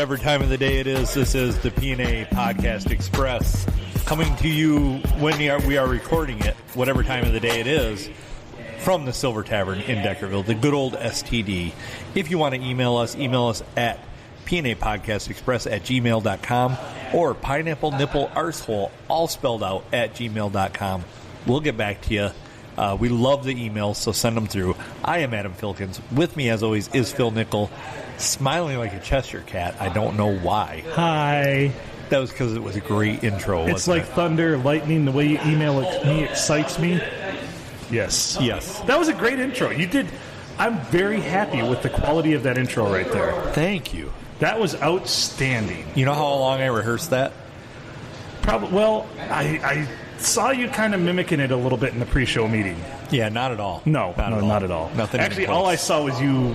whatever time of the day it is, this is the P&A Podcast Express coming to you when we are recording it, whatever time of the day it is, from the Silver Tavern in Deckerville, the good old STD. If you want to email us at pnapodcastexpress@gmail.com or pineapple nipple arsehole, all spelled out, @gmail.com. We'll get back to you. We love the emails, so send them through. I am Adam Filkins. With me, as always, is Phil Nickel, smiling like a Cheshire cat. I don't know why. Hi. That was because it was a great intro, wasn't It's like thunder, lightning, the way you email me excites me. Yes. Yes. That was a great intro. You did. I'm very happy with the quality of that intro right there. Thank you. That was outstanding. You know how long I rehearsed that? Probably. Well, I saw you kind of mimicking it a little bit in the pre-show meeting. Yeah, not at all. No, not at all. Nothing. Actually, all I saw was you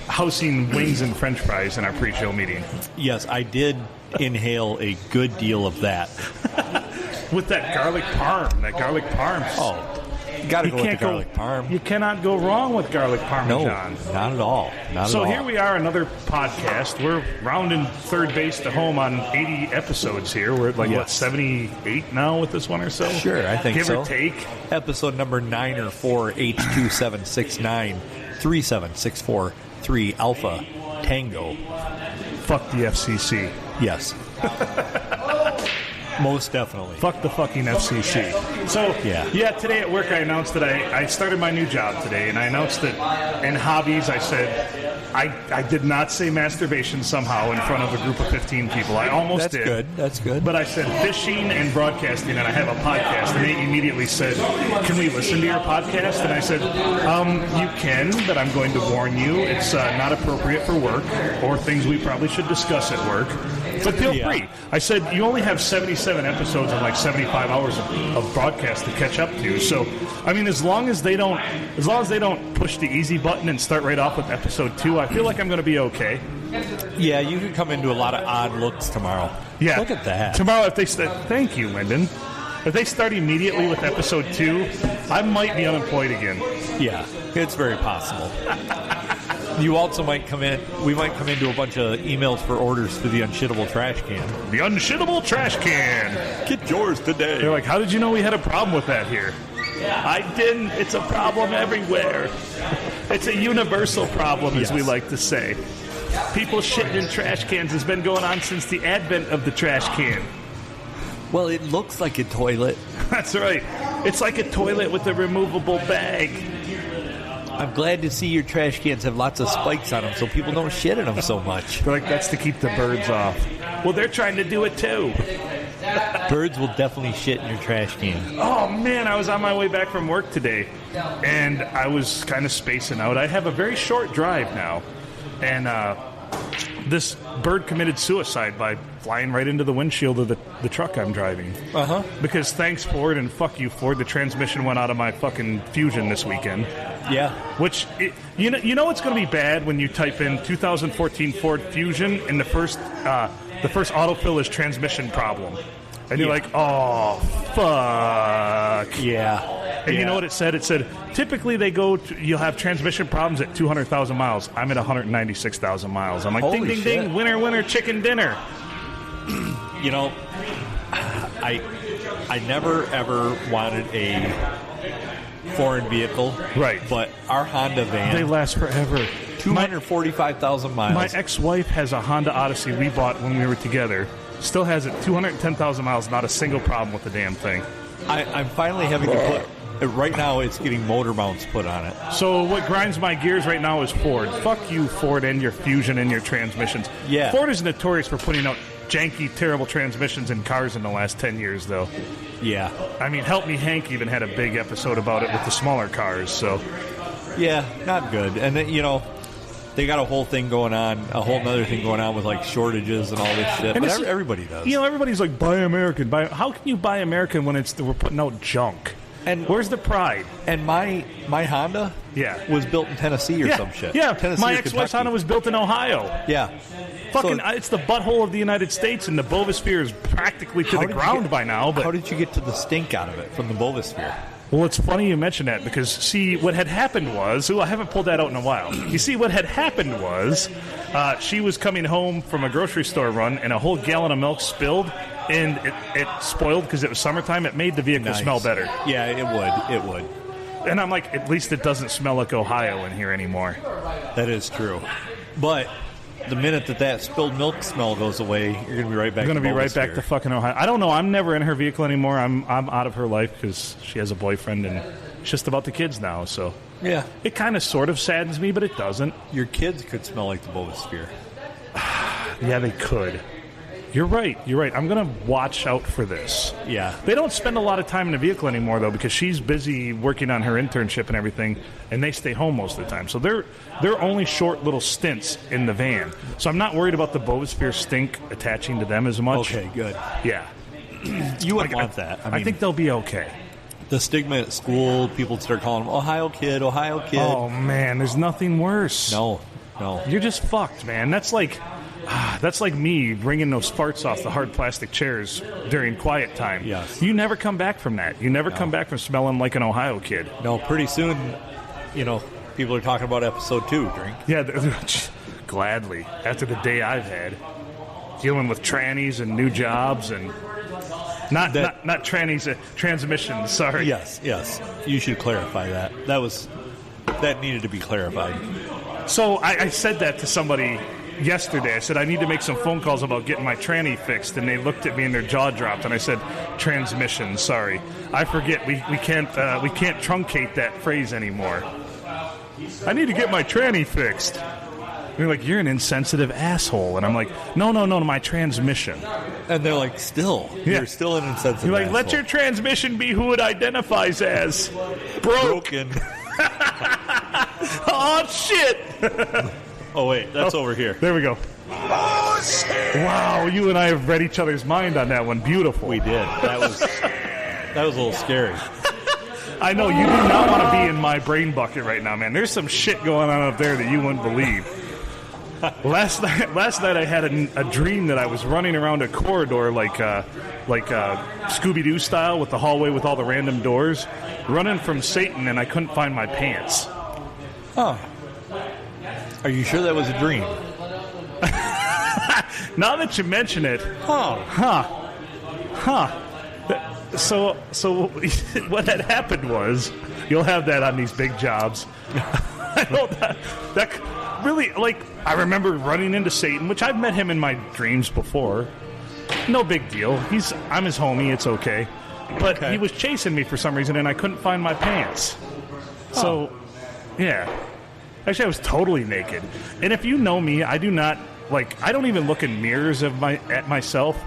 housing wings and French fries in our pre-show meeting. Yes, I did inhale a good deal of that. With that garlic parm. Oh, you got to go with the garlic parm. You cannot go wrong with garlic parmesan. No, not at all. So here we are, another podcast. We're rounding third base to home on 80 episodes here. We're at 78 now with this one or so? Sure, I think so. Give or take. Episode number 9 or 4, H2769-37643 Alpha Tango. Fuck the FCC. Yes. Most definitely. Fuck the fucking FCC. So, yeah, today at work I announced that I started my new job today, and I announced that in hobbies I said I did not say masturbation somehow in front of a group of 15 people. I almost did. That's good. But I said fishing and broadcasting, and I have a podcast, and they immediately said, can we listen to your podcast? And I said, you can, but I'm going to warn you, it's not appropriate for work or things we probably should discuss at work. But feel free. I said, you only have 77 episodes and 75 hours of broadcast to catch up to. So, I mean, as long as they don't push the easy button and start right off with episode 2, I feel like I'm going to be okay. Yeah, you could come into a lot of odd looks tomorrow. Yeah. Look at that. Tomorrow, if they thank you, Lyndon. If they start immediately with episode 2, I might be unemployed again. Yeah, it's very possible. You also might come in. We might come into a bunch of emails for orders for the unshittable trash can. The unshittable trash can. Get yours today. They're like, how did you know we had a problem with that here? I didn't. It's a problem everywhere. It's a universal problem, as we like to say. People shitting in trash cans has been going on since the advent of the trash can. Well, it looks like a toilet. That's right. It's like a toilet with a removable bag. I'm glad to see your trash cans have lots of spikes on them so people don't shit in them so much. They're like, that's to keep the birds off. Well, they're trying to do it too. Birds will definitely shit in your trash can. Oh, man, I was on my way back from work today, and I was kind of spacing out. I have a very short drive now, and this bird committed suicide by flying right into the windshield of the truck I'm driving. Uh-huh. Because thanks, Ford, and fuck you, Ford, the transmission went out of my fucking Fusion this weekend. Yeah. Which, you know it's going to be bad when you type in 2014 Ford Fusion and the first autofill is transmission problem. And you're like, oh, fuck. Yeah. And you know what it said? It said, typically you'll have transmission problems at 200,000 miles. I'm at 196,000 miles. I'm like, holy ding, ding, shit. ding, winner, winner, chicken dinner. You know, I never, ever wanted a foreign vehicle. Right. But our Honda van. They last forever. 245,000 miles. My ex-wife has a Honda Odyssey we bought when we were together. Still has it 210,000 miles, not a single problem with the damn thing. I'm finally having to put... Right now, it's getting motor mounts put on it. So what grinds my gears right now is Ford. Fuck you, Ford, and your Fusion and your transmissions. Yeah. Ford is notorious for putting out janky, terrible transmissions in cars in the last 10 years, though. Yeah. I mean, Help Me Hank even had a big episode about it with the smaller cars, so... Yeah, not good. And then, they got a whole thing going on, a whole other thing going on with shortages and all this shit. And but everybody does. Everybody's like, buy American. How can you buy American when we're putting out junk? And where's the pride? And my Honda was built in Tennessee or some shit. Yeah, Tennessee my ex-wife's Honda was built in Ohio. Yeah. It's the butthole of the United States, and the Bovosphere is practically to the ground by now. But how did you get to the stink out of it from the Bovosphere? Well, it's funny you mention that because, see, what had happened was... I haven't pulled that out in a while. You see, what had happened was She was coming home from a grocery store run, and a whole gallon of milk spilled, and it spoiled because it was summertime. It made the vehicle smell better. Yeah, it would. And I'm like, at least it doesn't smell like Ohio in here anymore. That is true. But the minute that spilled milk smell goes away, you're going to be right back. I'm going to be right back to fucking Ohio. I don't know. I'm never in her vehicle anymore. I'm out of her life because she has a boyfriend, and it's just about the kids now. So yeah, it kind of sort of saddens me, but it doesn't. Your kids could smell like the Bovosphere. Yeah, they could. You're right. I'm going to watch out for this. Yeah. They don't spend a lot of time in the vehicle anymore, though, because she's busy working on her internship and everything, and they stay home most of the time. So they're only short little stints in the van. So I'm not worried about the Bovosphere stink attaching to them as much. Okay, good. Yeah. You wouldn't want that. I think they'll be okay. The stigma at school, people start calling them Ohio kid. Oh, man, there's nothing worse. No. You're just fucked, man. That's like me wringing those farts off the hard plastic chairs during quiet time. Yes. You never come back from that. You never come back from smelling like an Ohio kid. No, pretty soon, people are talking about episode 2, drink. Yeah, gladly. After the day I've had. Dealing with trannies and new jobs and... Not trannies, transmissions, sorry. Yes. You should clarify that. That needed to be clarified. So I said that to somebody yesterday. I said, I need to make some phone calls about getting my tranny fixed, and they looked at me and their jaw dropped, and I said, transmission, sorry. I forget, we can't truncate that phrase anymore. I need to get my tranny fixed. And they're like, you're an insensitive asshole. And I'm like, no, my transmission. And they're like, you're still an insensitive You're like, asshole. let your transmission be who it identifies as. Broken. Oh, shit. Oh, wait, that's over here. There we go. Wow, you and I have read each other's mind on that one. Beautiful. We did. That was a little scary. I know, you do not want to be in my brain bucket right now, man. There's some shit going on up there that you wouldn't believe. Last night I had a dream that I was running around a corridor like Scooby-Doo style with the hallway with all the random doors, running from Satan, and I couldn't find my pants. Oh. Are you sure that was a dream? Now that you mention it. So what had happened was, you'll have that on these big jobs. I know that really, like, I remember running into Satan, which I've met him in my dreams before. No big deal. I'm his homie. It's okay. But he was chasing me for some reason, and I couldn't find my pants. So, yeah. Actually, I was totally naked. And if you know me, I do not, I don't even look in mirrors at myself,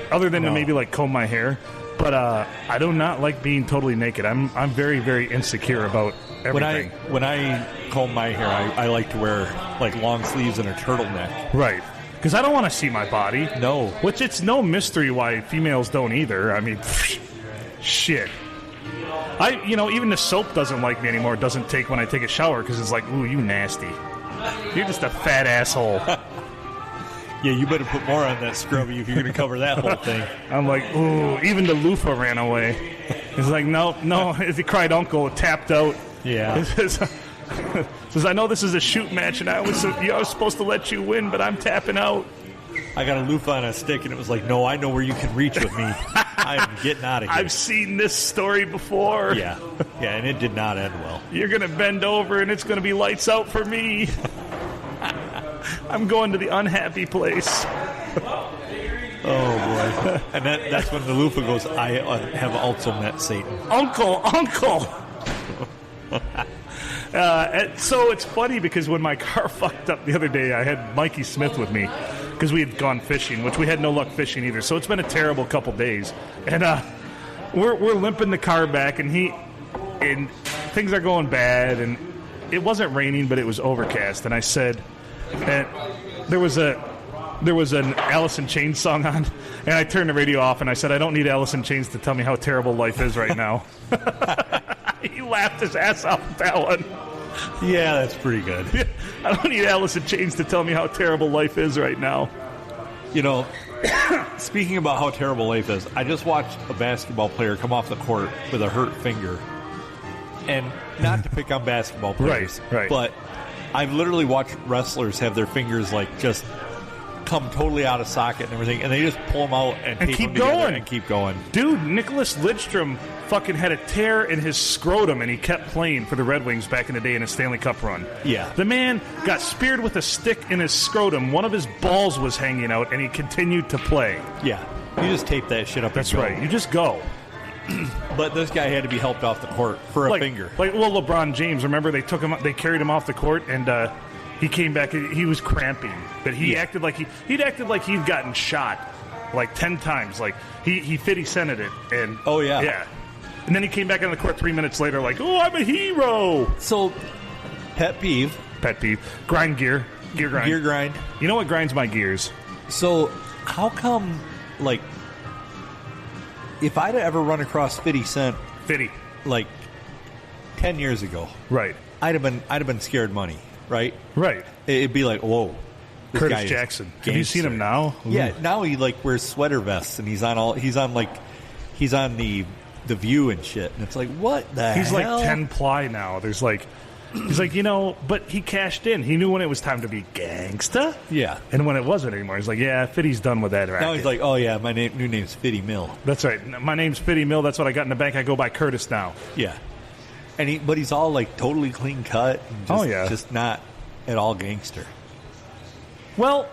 other than to maybe, comb my hair. But I do not like being totally naked. I'm very, very insecure about everything. When I comb my hair, I like to wear, long sleeves and a turtleneck. Right. Because I don't want to see my body. No. Which it's no mystery why females don't either. I mean, shit. Even the soap doesn't like me anymore. It doesn't take when I take a shower because it's like, ooh, you nasty. You're just a fat asshole. Yeah, you better put more on that scrubby if you're going to cover that whole thing. I'm like, ooh, even the loofah ran away. He's like, no, as he cried uncle, tapped out. Yeah. Says, I know this is a shoot match, and I was supposed to let you win, but I'm tapping out. I got a loofah on a stick, and it was like, no, I know where you can reach with me. I'm getting out of here. I've seen this story before. Yeah, and it did not end well. You're going to bend over, and it's going to be lights out for me. I'm going to the unhappy place. Oh, boy. And that's when the loofah goes, I have also met Satan. Uncle! So it's funny because when my car fucked up the other day, I had Mikey Smith with me because we had gone fishing, which we had no luck fishing either. So it's been a terrible couple days. And we're limping the car back, and things are going bad. And it wasn't raining, but it was overcast. And I said, and there was an Alice in Chains song on, and I turned the radio off, and I said, I don't need Alice in Chains to tell me how terrible life is right now. He laughed his ass off at that one. Yeah, that's pretty good. I don't need Alice in Chains to tell me how terrible life is right now. Speaking about how terrible life is, I just watched a basketball player come off the court with a hurt finger. And not to pick on basketball players, right. But I've literally watched wrestlers have their fingers like just come totally out of socket and everything, and they just pull them out and tape keep them together going and keep going. Dude, Nicholas Lidstrom fucking had a tear in his scrotum, and he kept playing for the Red Wings back in the day in a Stanley Cup run. Yeah. The man got speared with a stick in his scrotum. One of his balls was hanging out, and he continued to play. Yeah. You just tape that shit up. That's and go. right. You just go. But this guy had to be helped off the court for a finger. Well, LeBron James, remember they carried him off the court, and he came back. He was cramping, but he acted like he'd gotten shot like 10 times. Like he 50-cented it, and yeah. And then he came back on the court 3 minutes later, like, oh, I'm a hero. So, pet peeve, grind gear grind. You know what grinds my gears? So, how come, like, if I'd ever run across 50 Cent, like 10 years ago, right, I'd have been scared money, right? Right. It'd be like, whoa, Curtis Jackson. Have you seen him now? Yeah, now he like wears sweater vests and he's on the View and shit, and it's like, what the hell? He's like 10 ply now. He's like, but he cashed in. He knew when it was time to be gangsta. Yeah. And when it wasn't anymore, he's like, yeah, Fitty's done with that racket. Now he's like, oh yeah, my new name's Fitty Mill. That's right. My name's Fitty Mill. That's what I got in the bank. I go by Curtis now. Yeah. But he's all like totally clean cut and just not at all gangster. Well,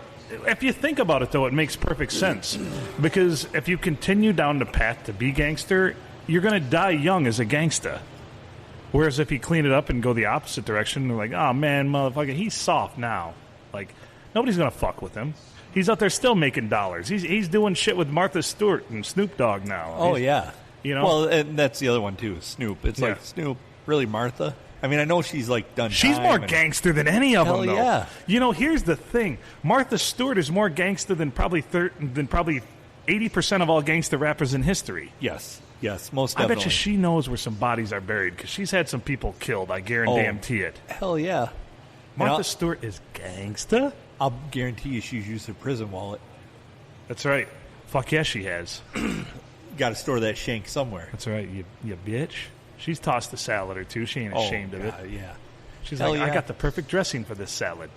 if you think about it, though, it makes perfect sense. Because if you continue down the path to be gangster, you're going to die young as a gangsta. Whereas if you clean it up and go the opposite direction, they're like, oh, man, motherfucker, he's soft now. Like, nobody's going to fuck with him. He's out there still making dollars. He's doing shit with Martha Stewart and Snoop Dogg now. Oh, yeah. You know? Well, and that's the other one, too, Snoop. It's like, Snoop, really, Martha? I mean, I know she's like done. She's more gangster than any of them, though. Yeah. You know, here's the thing: Martha Stewart is more gangster than probably 80% of all gangster rappers in history. Yes, most definitely. I bet you she knows where some bodies are buried because she's had some people killed. I guarantee it. Hell yeah. Martha Stewart is gangsta. I'll guarantee you she's used her prison wallet. That's right. Fuck yeah, she has. Got to store that shank somewhere. That's right, you bitch. She's tossed a salad or two. She ain't ashamed of it. Yeah. She's like, I got the perfect dressing for this salad.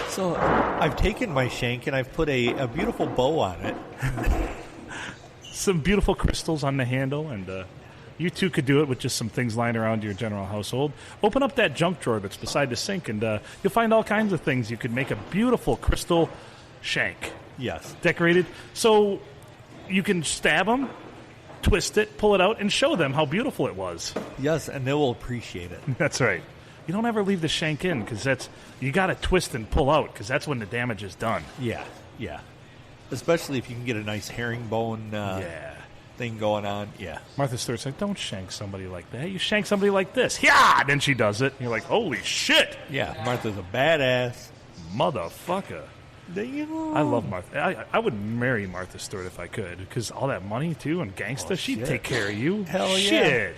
So I've taken my shank and I've put a beautiful bow on it. Some beautiful crystals on the handle, and you too could do it with just some things lying around your general household. Open up that junk drawer that's beside the sink, and you'll find all kinds of things. You could make a beautiful crystal shank. Yes. Decorated. So you can stab them, twist it, pull it out, and show them how beautiful it was. Yes, and they will appreciate it. That's right. You don't ever leave the shank in because you got to twist and pull out because that's when the damage is done. Yeah. Especially if you can get a nice herringbone thing going on. Yeah. Martha Stewart's like, don't shank somebody like that. You shank somebody like this. Yeah! Then she does it. And you're like, holy shit! Yeah, Martha's a badass. Motherfucker. I love Martha. I would marry Martha Stewart if I could, because all that money, too, and gangsta, she'd take care of you. Hell yeah. Shit.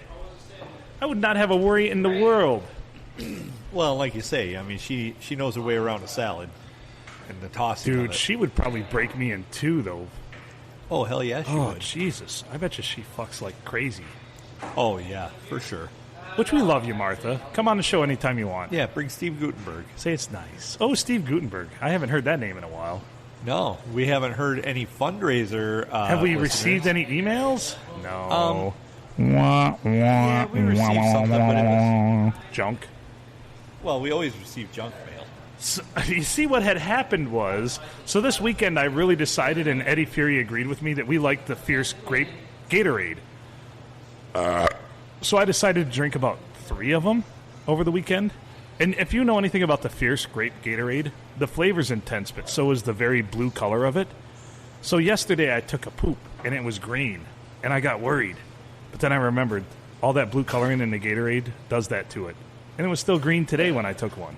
I would not have a worry in the world. Well, like you say, I mean, she knows her way around a salad and the tossing. Dude, she would probably break me in two, though. Oh, hell yeah, she would. Oh, Jesus. I bet you she fucks like crazy. Oh, yeah, for sure. Which we love you, Martha. Come on the show anytime you want. Yeah, bring Steve Guttenberg. Say it's nice. Oh, Steve Guttenberg. I haven't heard that name in a while. No, we haven't heard any fundraiser. Have we received any emails? No. Yeah, we received something, but it was junk. Well, we always receive junk mail. So, you see, what had happened was, so this weekend I really decided, and Eddie Fury agreed with me, that we liked the Fierce Grape Gatorade. So I decided to drink about 3 of them over the weekend. And if you know anything about the Fierce Grape Gatorade, the flavor's intense, but so is the very blue color of it. So yesterday I took a poop, and it was green, and I got worried. But then I remembered all that blue coloring in the Gatorade does that to it. And it was still green today when I took one.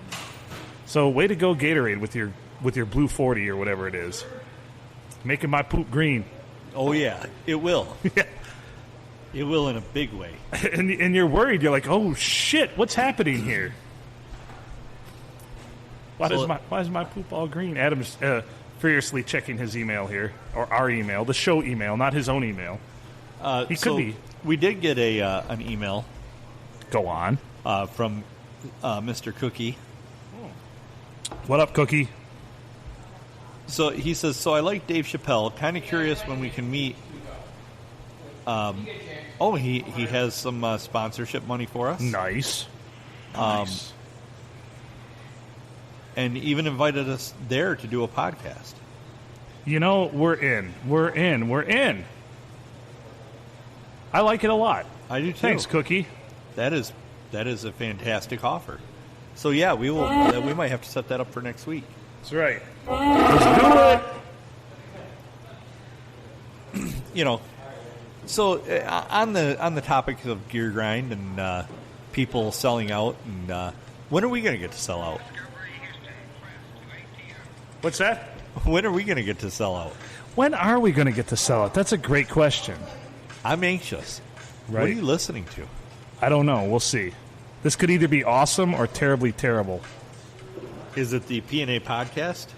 So way to go, Gatorade, with your blue 40 or whatever it is. Making my poop green. Oh, yeah, it will. Yeah. It will in a big way. And you're worried. You're like, oh, shit, what's happening here? Why is my poop all green? Adam's furiously checking his email here, or our email, the show email, not his own email. He could be. We did get an email. Go on. from Mr. Cookie. What up, Cookie? So he says, so I like Dave Chappelle. Kind of curious when we can meet. He has some sponsorship money for us. Nice. Nice. And even invited us there to do a podcast. You know, we're in. I like it a lot. I do too. Thanks, Cookie. That is a fantastic offer. So yeah, we will. We might have to set that up for next week. That's right. Let's do it. You know, so on the topic of gear grind and people selling out, and when are we going to get to sell out? What's that? When are we going to get to sell out? When are we going to get to sell out? That's a great question. I'm anxious. Right. What are you listening to? I don't know. We'll see. This could either be awesome or terribly terrible. Is it the P&A podcast?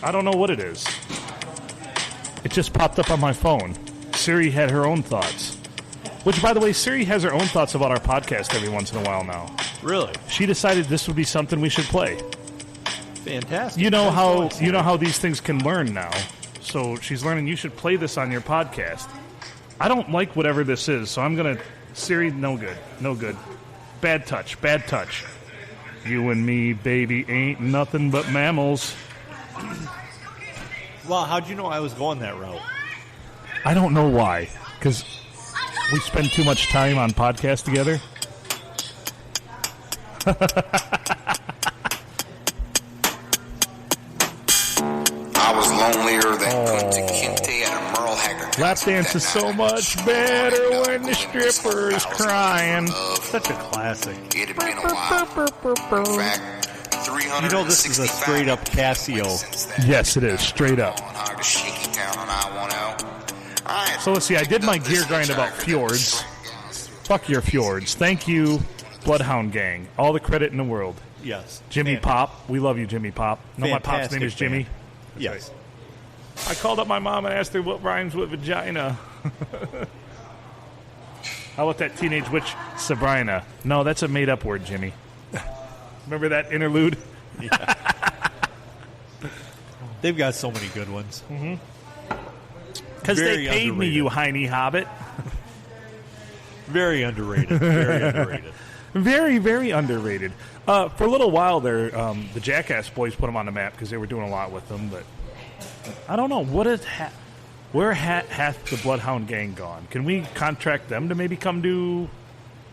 I don't know what it is. It just popped up on my phone. Siri had her own thoughts. Which, by the way, Siri has her own thoughts about our podcast every once in a while now. Really? She decided this would be something we should play. Fantastic. You know how these things can learn now. So she's learning you should play this on your podcast. I don't like whatever this is, so I'm going to... Siri, no good. No good. Bad touch. Bad touch. You and me, baby, ain't nothing but mammals. Well, how'd you know I was going that route? I don't know why. Because we spend too much time on podcasts together. I was lonelier than Kunta Kinte at a Merle Haggard. Lap dance is so much better when the stripper is crying. Such a classic. It had been a while. In fact, 365 You know this is a straight up Casio. Yes, it is. Straight up. So let's see. I did my gear grind about fjords. Fuck your fjords. Thank you, Bloodhound Gang. All the credit in the world. Yes. Jimmy Pop. We love you, Jimmy Pop. No, my pop's name is Jimmy. Yes. I called up my mom and asked her what rhymes with vagina. How about that teenage witch, Sabrina? No, that's a made-up word, Jimmy. Remember that interlude? Yeah. They've got so many good ones. Mm-hmm. Because they paid me, you hiney hobbit. Very underrated. Very underrated. Very, very underrated. For a little while there, the Jackass Boys put them on the map because they were doing a lot with them. But I don't know. Where hath the Bloodhound Gang gone? Can we contract them to maybe come do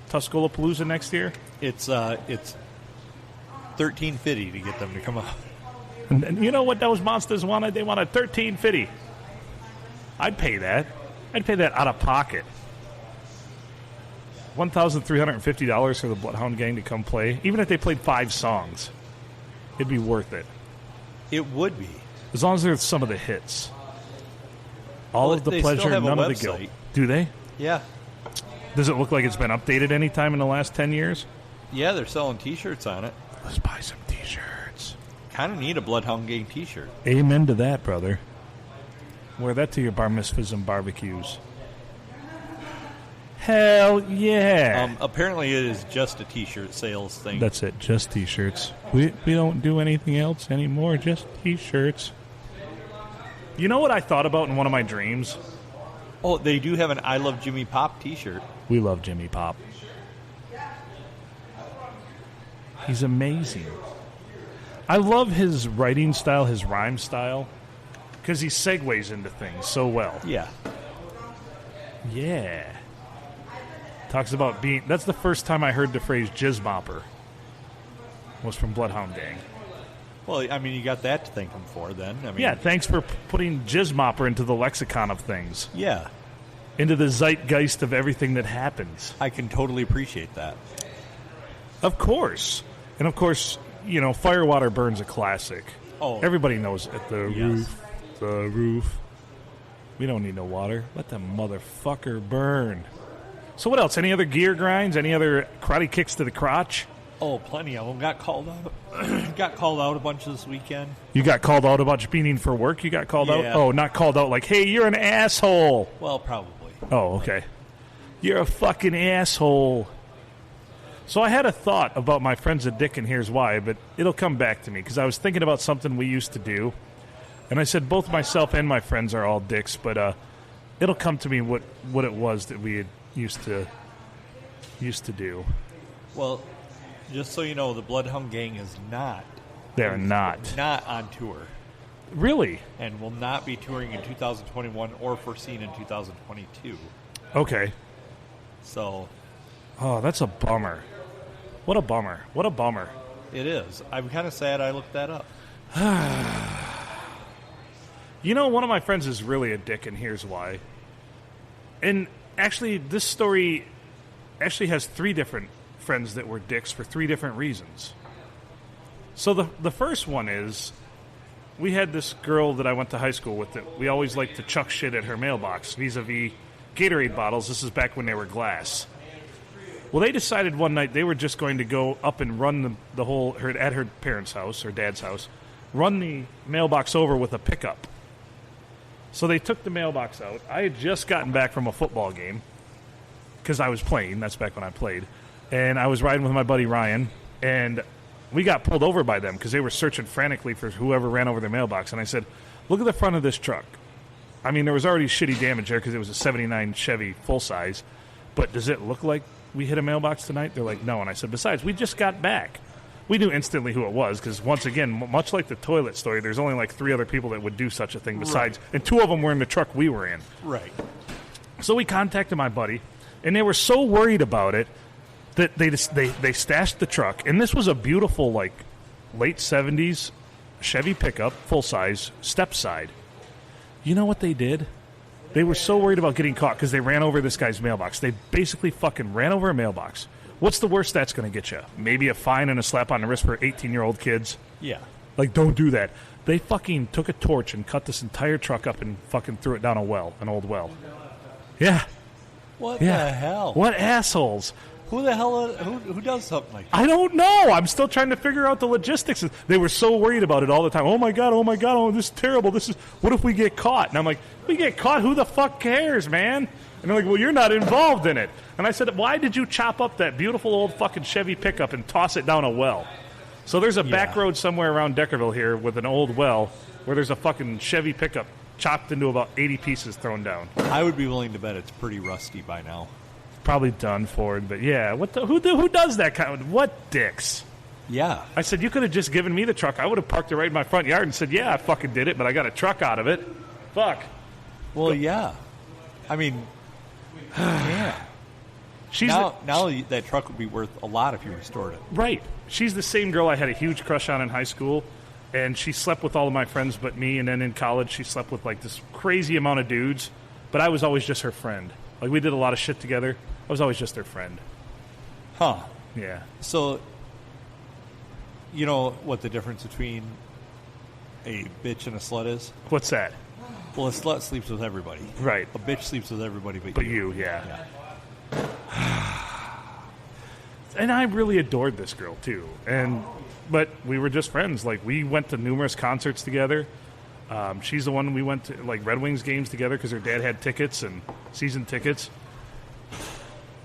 Tuscola Palooza next year? It's $13.50 to get them to come up. And you know what those monsters wanted? They wanted $13.50. I'd pay that. I'd pay that out of pocket. $1,350 for the Bloodhound Gang to come play. Even if they played 5 songs, it'd be worth it. It would be. As long as there's some of the hits. All of the pleasure, none of the guilt. Do they? Yeah. Does it look like it's been updated any time in the last 10 years? Yeah, they're selling T-shirts on it. Let's buy some T-shirts. Kind of need a Bloodhound Gang T-shirt. Amen to that, brother. Wear that to your bar mitzvahs and barbecues. Hell yeah. Apparently it is just a T-shirt sales thing. That's it, just T-shirts. We don't do anything else anymore, just T-shirts. You know what I thought about in one of my dreams? Oh, they do have an I Love Jimmy Pop T-shirt. We love Jimmy Pop. He's amazing. I love his writing style, his rhyme style, because he segues into things so well. Yeah. Yeah. Talks about being... That's the first time I heard the phrase jizzmopper. Was from Bloodhound Gang. Well, I mean, you got that to thank him for then. I mean, yeah, thanks for putting jizzmopper into the lexicon of things. Yeah. Into the zeitgeist of everything that happens. I can totally appreciate that. Of course. And, of course, you know, Firewater Burn's a classic. Oh. Everybody knows at the roof. The roof. We don't need no water. Let the motherfucker burn. So what else? Any other gear grinds? Any other karate kicks to the crotch? Oh, plenty of them got called out. Got called out a bunch this weekend. You got called out a bunch, meaning for work? You got called out? Yeah. Oh, not called out like, hey, you're an asshole. Well, probably. Oh, okay. You're a fucking asshole. So I had a thought about my friend's a dick, and here's why, but it'll come back to me, because I was thinking about something we used to do, and I said both myself and my friends are all dicks, but it'll come to me what it was that we had used to do. Well, just so you know, the Bloodhound Gang is not. They're not. Not on tour. Really? And will not be touring in 2021 or foreseen in 2022. Okay. So. Oh, that's a bummer. What a bummer. What a bummer. It is. I'm kind of sad I looked that up. You know, one of my friends is really a dick, and here's why. And actually, this story actually has 3 different friends that were dicks for 3 different reasons. So the first one is, we had this girl that I went to high school with that we always liked to chuck shit at her mailbox vis-a-vis Gatorade bottles. This is back when they were glass. Well, they decided one night they were just going to go up and run the whole, at her parents' house, her dad's house, run the mailbox over with a pickup. So they took the mailbox out. I had just gotten back from a football game because I was playing. That's back when I played. And I was riding with my buddy Ryan, and we got pulled over by them because they were searching frantically for whoever ran over their mailbox. And I said, look at the front of this truck. I mean, there was already shitty damage there because it was a 79 Chevy full-size. But does it look like we hit a mailbox tonight? They're like, no. And I said, besides, we just got back. We knew instantly who it was because, once again, much like the toilet story, there's only like 3 other people that would do such a thing besides. Right. And 2 of them were in the truck we were in. Right. So we contacted my buddy, and they were so worried about it that they stashed the truck. And this was a beautiful, like, late 70s Chevy pickup, full-size, step side. You know what they did? They were so worried about getting caught because they ran over this guy's mailbox. They basically fucking ran over a mailbox. What's the worst that's going to get you? Maybe a fine and a slap on the wrist for 18-year-old kids? Yeah. Like, don't do that. They fucking took a torch and cut this entire truck up and fucking threw it down a well, an old well. Yeah. What the hell? What assholes? Who the hell? Who does something like that? I don't know. I'm still trying to figure out the logistics. They were so worried about it all the time. Oh my god! Oh, this is terrible. What if we get caught? And I'm like, if we get caught, who the fuck cares, man? And they're like, well, you're not involved in it. And I said, why did you chop up that beautiful old fucking Chevy pickup and toss it down a well? So there's a back road somewhere around Deckerville here with an old well where there's a fucking Chevy pickup chopped into about 80 pieces thrown down. I would be willing to bet it's pretty rusty by now. Probably done for it, but yeah, who does that kind of, what dicks? Yeah. I said, you could have just given me the truck. I would have parked it right in my front yard and said, yeah, I fucking did it, but I got a truck out of it. Fuck. Well, yeah. I mean, yeah. Now that truck would be worth a lot if you restored it. Right. She's the same girl I had a huge crush on in high school, and she slept with all of my friends but me, and then in college she slept with like this crazy amount of dudes, but I was always just her friend. Like, we did a lot of shit together. I was always just their friend. Huh. Yeah. So, you know what the difference between a bitch and a slut is? What's that? Well, a slut sleeps with everybody. Right. A bitch sleeps with everybody but you. Yeah. And I really adored this girl, too. But we were just friends. Like, we went to numerous concerts together. She's the one we went to, like, Red Wings games together because her dad had tickets and season tickets.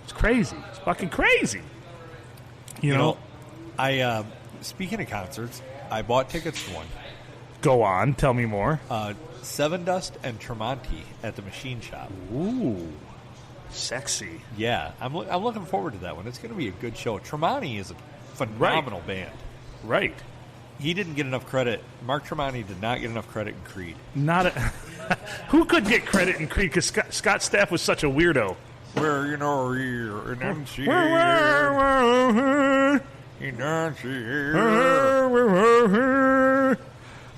It's crazy. It's fucking crazy. You know, I speaking of concerts, I bought tickets to one. Go on. Tell me more. Seven Dust and Tremonti at the Machine Shop. Ooh. Sexy. Yeah. I'm looking forward to that one. It's going to be a good show. Tremonti is a phenomenal band. Right. He didn't get enough credit. Mark Tremonti did not get enough credit in Creed. Who could get credit in Creed? Because Scott Stapp was such a weirdo. Where you know here and then see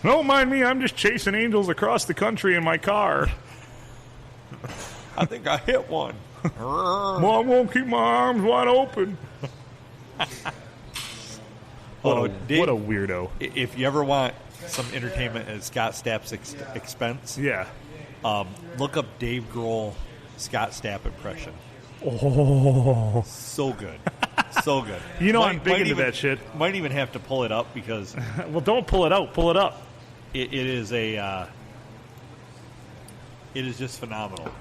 Don't mind me, I'm just chasing angels across the country in my car. I think I hit one. Mom won't keep my arms wide open. What a weirdo. If you ever want some entertainment at Scott Stapp's expense, look up Dave Grohl Scott Stapp impression. Oh. So good. So good. You know I'm big into that shit. Might even have to pull it up because... Well, don't pull it out. Pull it up. It is a... it is just phenomenal.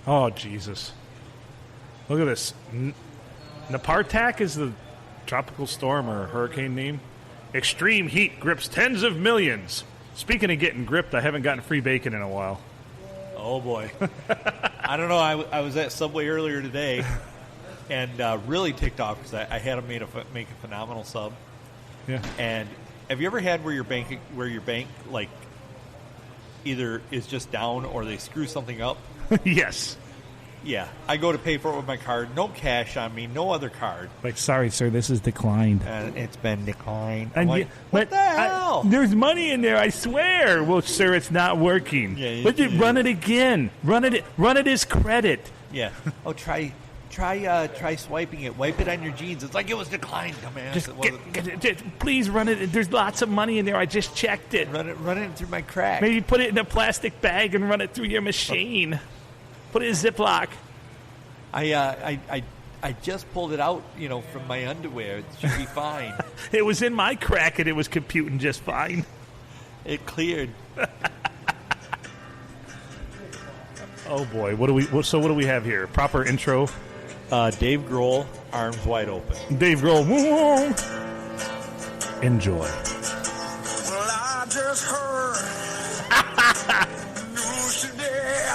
Oh, Jesus. Look at this. Napartak is the tropical storm or hurricane name. Extreme heat grips tens of millions. Speaking of getting gripped, I haven't gotten free bacon in a while. Oh, boy. I don't know. I was at Subway earlier today and really ticked off because I had them make a phenomenal sub. Yeah. And have you ever had where your bank like either is just down or they screw something up? Yes. Yeah. I go to pay for it with my card. No cash on me. No other card. Like, sorry, sir, this is declined. And it's been declined. And like, what the hell? There's money in there, I swear. Well, sir, it's not working. Yeah, but run it again. Run it as credit. Yeah. Oh, try swiping it. Wipe it on your jeans. It's like it was declined, dumbass. Please run it. There's lots of money in there. I just checked it. Run it through my crack. Maybe put it in a plastic bag and run it through your machine. Put it in Ziploc. I just pulled it out, from my underwear. It should be fine. It was in my crack and it was computing just fine. It cleared. Oh boy, what do we have here? Proper intro. Dave Grohl, Arms Wide Open. Dave Grohl. Enjoy. Well, I just heard news today.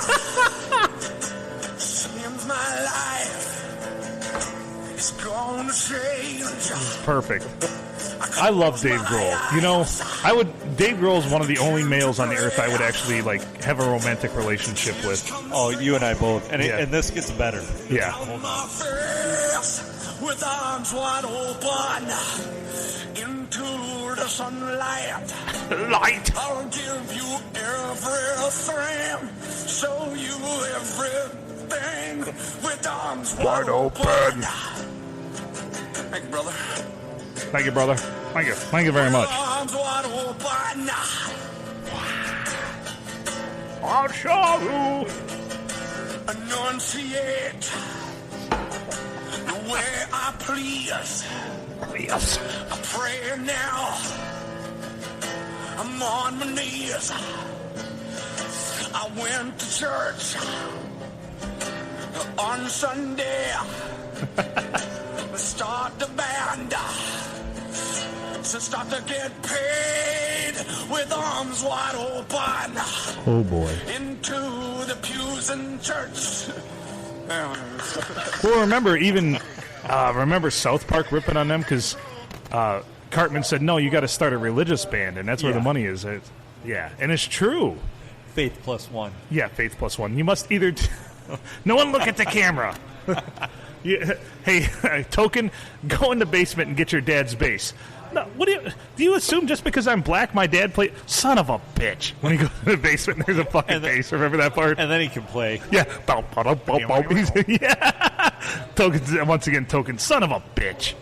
Seems my life is gonna change. Perfect. I love Dave Grohl. Dave Grohl is one of the only males on the earth I would actually have a romantic relationship with. Oh, you and I both. And, Yeah. and this gets better. Yeah. Hold my face with arms wide open into the sunlight. Light. I'll give you everything, show you everything with arms wide open. Thank you, brother. Thank you, brother. Thank you. Thank you very much. Arms wide open. I shall you. Enunciate the way I please. Yes. I pray now. I'm on my knees. I went to church on Sunday. Start the band. So start to get paid with arms wide open. Oh boy. Into the pews in church. Well, remember South Park ripping on them because Cartman said, "No, you got to start a religious band, and that's where the money is." And it's true. Faith plus one. Yeah, faith plus one. You must either. No one look at the camera. Hey, Token, go in the basement and get your dad's bass. No, what do you assume just because I'm black my dad played? Son of a bitch. When he goes to the basement, there's a fucking bass. Remember that part? And then he can play. Yeah. Yeah. Token, once again, Token, son of a bitch.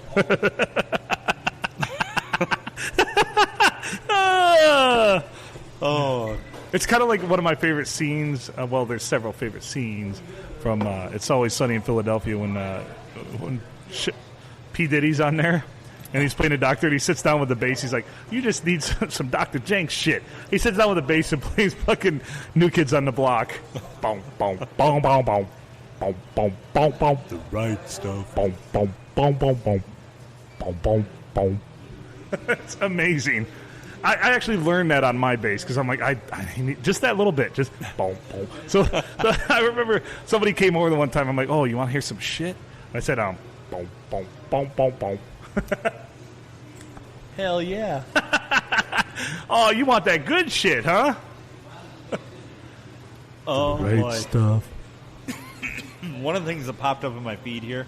Oh. It's kind of like one of my favorite scenes. Well, there's several favorite scenes from It's Always Sunny in Philadelphia when P. Diddy's on there. And he's playing a doctor, and he sits down with the bass. He's like, "You just need some Dr. Jenks shit." He sits down with the bass and plays fucking New Kids on the Block. Boom, boom, boom, boom, boom, boom, boom, boom, boom. The right stuff. Boom, boom, boom, boom, boom, boom, boom, boom. It's amazing. I actually learned that on my bass because I'm like, I need just that little bit, just boom, boom. So I remember somebody came over the one time. I'm like, "Oh, you want to hear some shit?" I said, boom, boom, boom, boom, boom. Hell yeah. Oh, you want that good shit, huh? Oh, great boy. stuff. One of the things that popped up in my feed here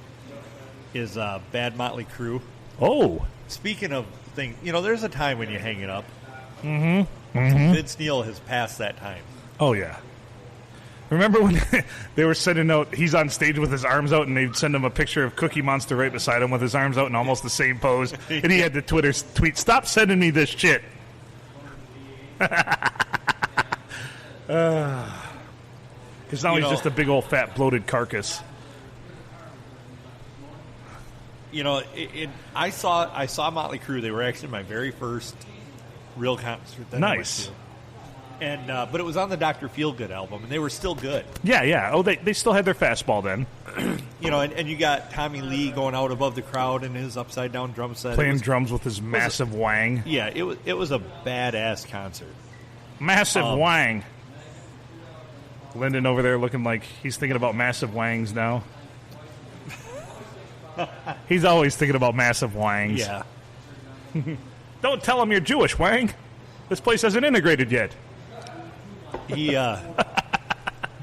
is Bad Motley Crue. Oh. Speaking of things, there's a time when you hang it up. Mm-hmm. Mm-hmm. Vince Neil has passed that time. Oh, yeah. Remember when they were sending out, he's on stage with his arms out, and they'd send him a picture of Cookie Monster right beside him with his arms out in almost the same pose, and he had to tweet, "Stop sending me this shit." Because now he's just a big old fat bloated carcass. I saw Motley Crue. They were actually my very first real concert that I went to. And but it was on the Dr. Feelgood album, and they were still good. Yeah. Oh, they still had their fastball then. And you got Tommy Lee going out above the crowd in his upside down drum set, playing drums with his massive wang. Yeah, it was a badass concert. Massive wang. Lyndon over there looking like he's thinking about massive wangs now. He's always thinking about massive wangs. Yeah. Don't tell him you're Jewish, Wang. This place hasn't integrated yet. He,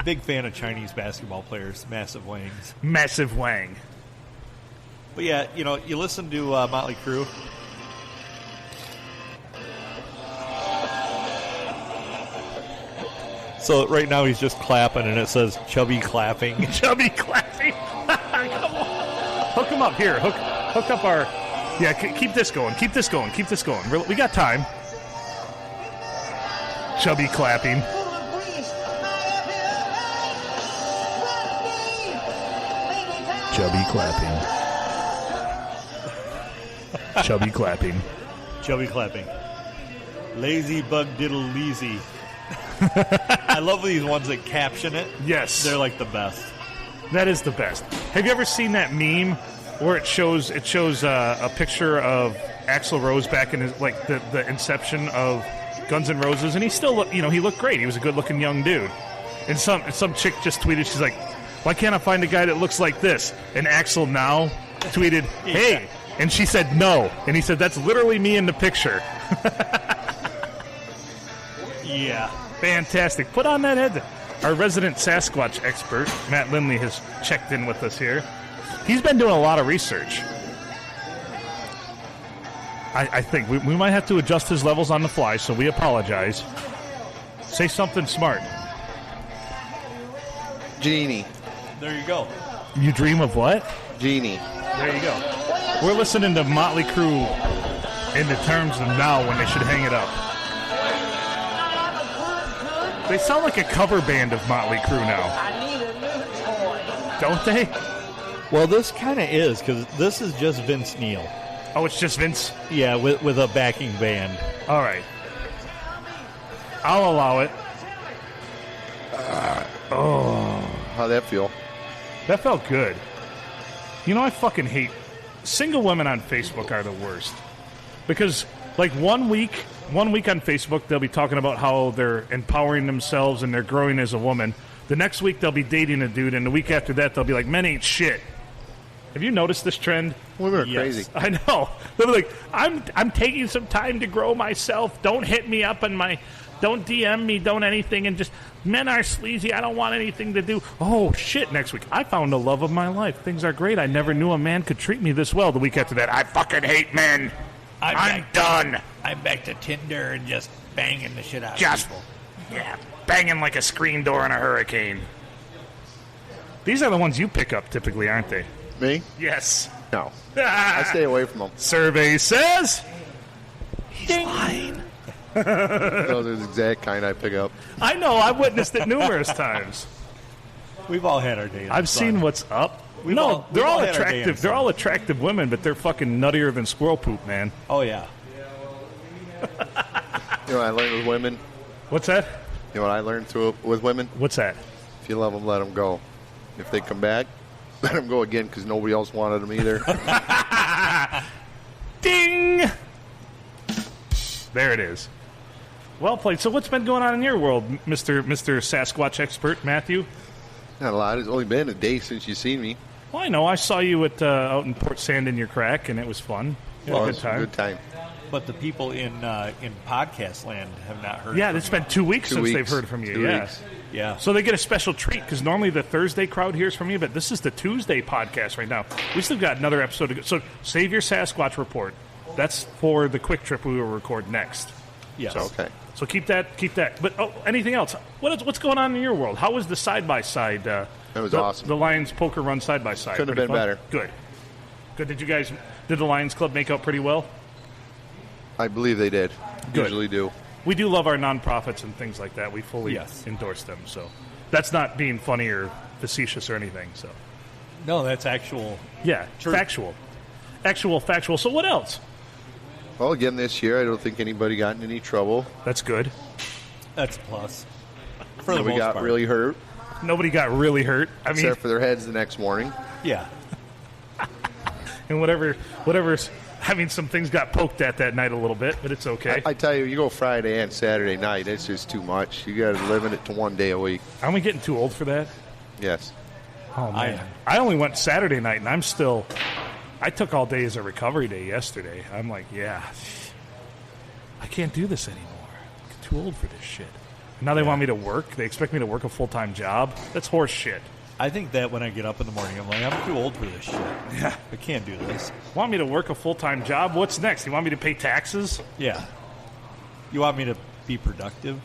big fan of Chinese basketball players, massive wangs. Massive wang. But yeah, you listen to Motley Crue. So right now he's just clapping, and it says "chubby clapping." Chubby clapping. Come on. Hook him up here. Hook up our. Yeah, keep this going. Keep this going. We got time. Chubby clapping. Chubby clapping. Chubby clapping. Chubby clapping. Lazy bug diddle leasy. I love these ones that caption it. Yes. They're like the best. That is the best. Have you ever seen that meme where it shows a picture of Axl Rose back in his the inception of Guns N' Roses, and he still he looked great. He was a good-looking young dude. And some chick just tweeted, she's like, "Why can't I find a guy that looks like this?" And Axl now tweeted, "Hey," and she said no, and he said, "That's literally me in the picture." Yeah. Fantastic. Put on that head. Our resident Sasquatch expert, Matt Lindley, has checked in with us here. He's been doing a lot of research. I think we might have to adjust his levels on the fly, so we apologize. Say something smart. Genie. There you go. You dream of what? Genie. There you go. We're listening to Motley Crue in the terms of now when they should hang it up. They sound like a cover band of Motley Crue now. Don't they? Well, this kind of is, because this is just Vince Neil. Oh, it's just Vince? Yeah, with a backing band. All right. I'll allow it. How'd that feel? That felt good. I fucking hate... Single women on Facebook are the worst. Because, one week on Facebook, they'll be talking about how they're empowering themselves and they're growing as a woman. The next week, they'll be dating a dude, and the week after that, they'll be like, men ain't shit. Have you noticed this trend? Women are crazy. I know. They're like, I'm taking some time to grow myself. Don't hit me up on my... Don't DM me, don't anything, and just, men are sleazy, I don't want anything to do. Oh, shit, next week, I found the love of my life. Things are great. I never knew a man could treat me this well. The week after that, I fucking hate men. I'm done. I'm back to Tinder and just banging the shit out of people. Yeah, banging like a screen door in a hurricane. These are the ones you pick up typically, aren't they? Me? Yes. No. I stay away from them. Survey says... He's lying. Those are the exact kind I pick up. I know. I've witnessed it numerous times. We've all had our days. I've seen what's up. We've they're all had our attractive. days. They're all attractive women, but they're fucking nuttier than squirrel poop, man. Oh, yeah. You know what I learned with women? What's that? You know what I learned with women? What's that? If you love them, let them go. If they come back, let them go again because nobody else wanted them either. Ding! There it is. Well played. So what's been going on in your world, Mr. Sasquatch expert, Matthew? Not a lot. It's only been a day since you've seen me. Well, I know. I saw you at out in Port Sand in your crack, and it was fun. You had a good time. Good time. But the people in podcast land have not heard. Yeah, from it's been 2 weeks since they've heard from you. 2 Yeah. weeks. Yeah. So they get a special treat because normally the Thursday crowd hears from you, but this is the Tuesday podcast right now. We still got another episode to go. So save your Sasquatch report. That's for the quick trip we will record next. Yes. Okay. So keep that. But anything else? What's going on in your world? How was the side-by-side? That was awesome. The Lions poker run side-by-side. Couldn't have been better. Good. Did the Lions Club make out pretty well? I believe they did. Good. Usually do. We do love our nonprofits and things like that. We fully Yes. endorse them. So that's not being funny or facetious or anything. So No, that's actual. yeah, True. factual. Actual, factual. So what else? Well, again, this year, I don't think anybody got in any trouble. That's good. That's a plus. For the Nobody most got part. really hurt, Nobody got really hurt. I mean, except for their heads the next morning. Yeah. and whatever's. I mean, some things got poked at that night a little bit, but it's okay. I tell you, you go Friday and Saturday night, it's just too much. You got to limit it to 1 day a week. Aren't we getting too old for that? Yes. Oh, man. I only went Saturday night, and I'm still... I took all day as a recovery day yesterday. I'm like, yeah, I can't do this anymore. I'm too old for this shit. Now they want me to work. They expect me to work a full-time job. That's horse shit. I think that when I get up in the morning, I'm like, I'm too old for this shit. Yeah. I can't do this. Want me to work a full-time job? What's next? You want me to pay taxes? Yeah. You want me to be productive?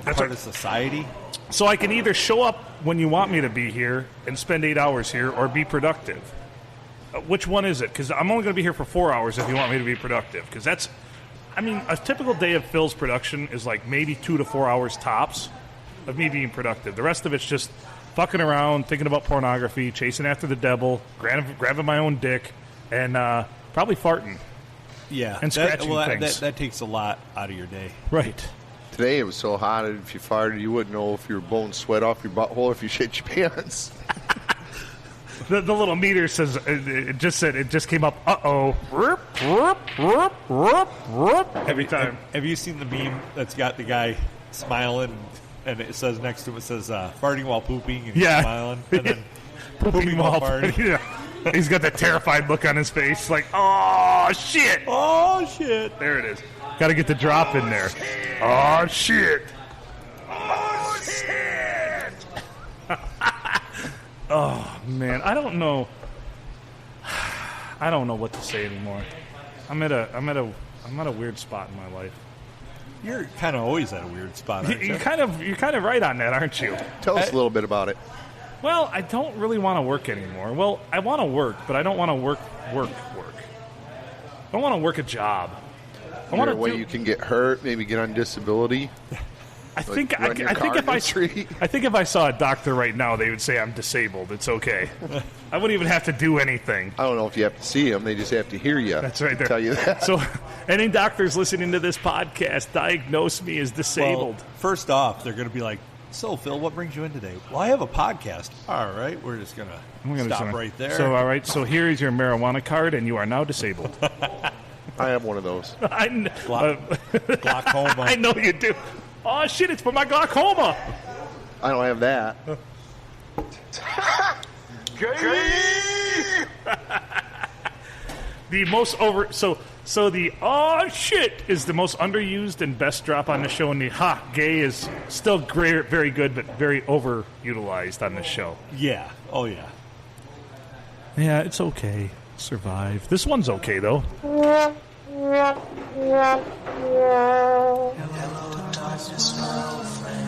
That's Part right. of society? So I can either show up when you want me to be here and spend 8 hours here or be productive. Which one is it? Because I'm only going to be here for 4 hours if you want me to be productive. Because that's, I mean, a typical day of Phil's production is like maybe 2 to 4 hours tops of me being productive. The rest of it's just fucking around, thinking about pornography, chasing after the devil, grabbing my own dick, and probably farting. Yeah. And scratching things. That takes a lot out of your day. Right. Today it was so hot, if you farted, you wouldn't know if you were blowing sweat off your butthole or if you shit your pants. The little meter says, it just came up, uh-oh. Every time. Have you seen the meme that's got the guy smiling and it says next to it says farting while pooping and he's smiling and then pooping while farting? Yeah. He's got that terrified look on his face like, oh, shit. Oh, shit. There it is. Got to get the drop in there. Oh, shit. Oh, shit! Oh, man. I don't know what to say anymore. I'm at a weird spot in my life. You're kind of always at a weird spot, aren't you? You're kind of right on that, aren't you? Tell us a little bit about it. Well, I don't really want to work anymore. Well, I want to work, but I don't want to work. I don't want to work a job. I want Your way you can get hurt, maybe get on disability. I think run your I car think if I industry. I think if I saw a doctor right now, they would say I'm disabled. It's okay. I wouldn't even have to do anything. I don't know if you have to see them; they just have to hear you. That's right there. Tell you that. So, any doctors listening to this podcast diagnose me as disabled. Well, first off, they're going to be like, so, Phil, what brings you in today? Well, I have a podcast. All right, we're just going to stop right there. So, all right. So here is your marijuana card, and you are now disabled. I have one of those. Glaucoma. I know you do. Oh shit! It's for my glaucoma. I don't have that. The most over so the oh shit is the most underused and best drop on the show, and the gay is still great, very good, but very overutilized on the show. Yeah. Oh, yeah. Yeah, it's okay. Survive. This one's okay though.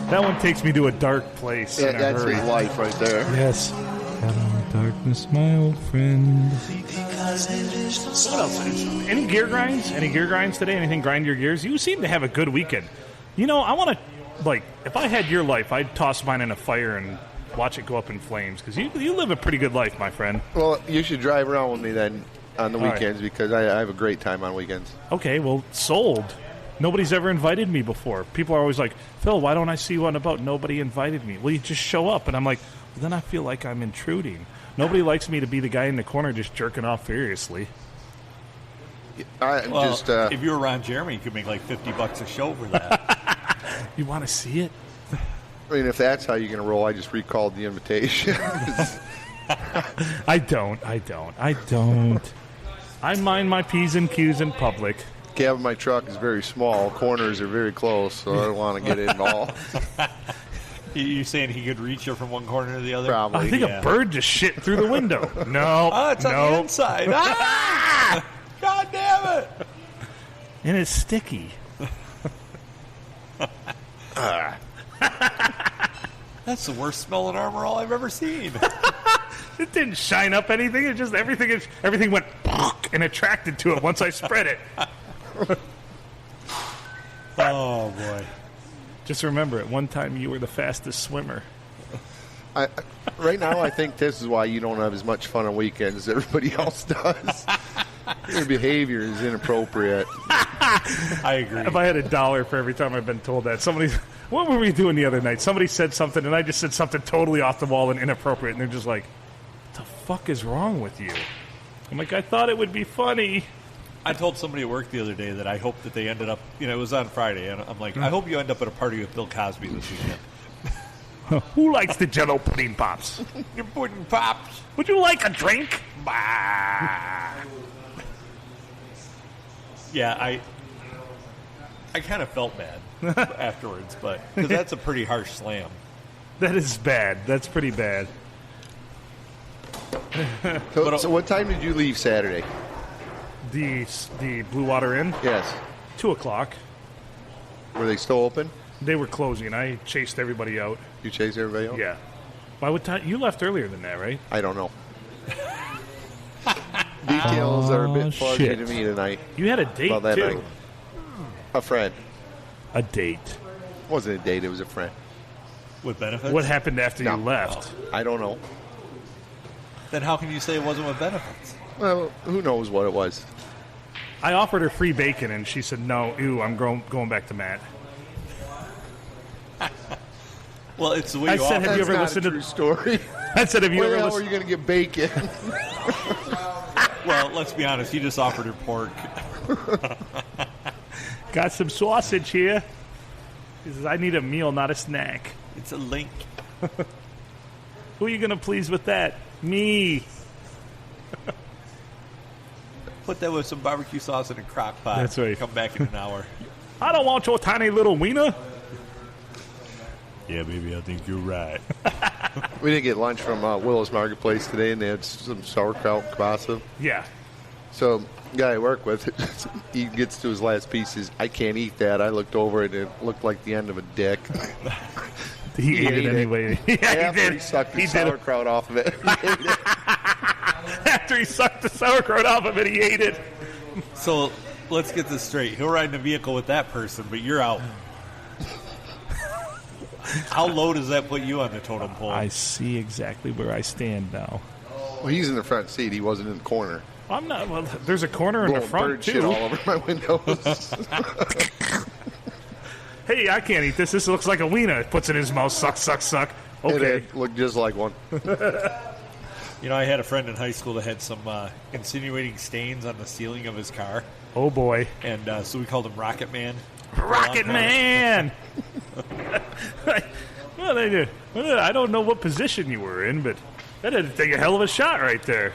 That one takes me to a dark place. Yeah, in a that's hurry. his life right there. Yes. Hello, darkness, my old friend. What else? Any gear grinds? Any gear grinds today? Anything grind your gears? You seem to have a good weekend. You know, I want to, like, if I had your life, I'd toss mine in a fire and watch it go up in flames, because you live a pretty good life, my friend. Well, you should drive around with me then on the All right. weekends because I have a great time on weekends. Okay, well, sold. Nobody's ever invited me before. People are always like, Phil, why don't I see you on a boat? Nobody invited me. Well, you just show up. And I'm like, well, then I feel like I'm intruding. Nobody likes me to be the guy in the corner just jerking off furiously. If you were Ron Jeremy, you could make like $50 a show for that. You want to see it? I mean, if that's how you're going to roll, I just recalled the invitation. I don't. I mind my P's and Q's in public. Cab of my truck is very small. Corners are very close, so I don't want to get in at all. You saying he could reach you from one corner to the other? Probably. I think a bird just shit through the window. No. Oh, it's on the inside. Ah! God damn it! And it's sticky. That's the worst smelling armor all I've ever seen. It didn't shine up anything. It just everything went and attracted to it once I spread it. Oh boy! Just remember, at one time you were the fastest swimmer. Right now, I think this is why you don't have as much fun on weekends as everybody else does. Your behavior is inappropriate. I agree. If I had $1 for every time I've been told that, what were we doing the other night? Somebody said something, and I just said something totally off the wall and inappropriate, and they're just like, what the fuck is wrong with you? I'm like, I thought it would be funny. I told somebody at work the other day that I hope that they ended up, it was on Friday, and I'm like, I hope you end up at a party with Bill Cosby this weekend. Who likes the Jello pudding pops? Your pudding pops. Would you like a drink? Bah. Yeah, I kind of felt bad afterwards, but because that's a pretty harsh slam. That is bad. That's pretty bad. So what time did you leave Saturday? The Blue Water Inn? Yes. 2:00. Were they still open? They were closing. I chased everybody out. You chased everybody out? Yeah. By what time? You left earlier than that, right? I don't know. Details are a bit fuzzy shit. to me tonight. You had a date, About that too. night. A friend. A date. It wasn't a date, it was a friend. With benefits? What happened after No. you left? I don't know. Then how can you say it wasn't with benefits? Well, who knows what it was. I offered her free bacon, and she said, no, ew, I'm going back to Matt. Well, it's the way I you said, offer. have you That's ever not listened a to true story. I said, have you Where the ever hell are listened? you going to get bacon? Well, let's be honest. You just offered her pork. Got some sausage here. He says, I need a meal, not a snack. It's a link. Who are you going to please with that? Me. Put that with some barbecue sauce in a crock pot. That's right. Come back in an hour. I don't want your tiny little wiener. Yeah, baby, I think you're right. We didn't get lunch from Willis Marketplace today, and they had some sauerkraut kielbasa. Yeah. So, guy I work with, he gets to his last piece. Says, I can't eat that. I looked over it, and it looked like the end of a dick. He ate it ate it. anyway. Yeah, After he did. he sucked the He did it. sauerkraut off of it. He ate it. After he sucked the sauerkraut off of it, he ate it. So let's get this straight. He'll ride in a vehicle with that person, but you're out. How low does that put you on the totem pole? I see exactly where I stand now. Well, he's in the front seat. He wasn't in the corner. I'm not. Well, there's a corner in the Blowing front bird shit too. all over my windows. Hey, I can't eat this. This looks like a wiener. Puts it in his mouth. Suck, suck, suck. And Okay. it looked just like one. I had a friend in high school that had some insinuating stains on the ceiling of his car, Oh boy. and so we called him Rocket Man. Rocket Man. Well, they did. Well, I don't know what position you were in, but that had to take a hell of a shot right there.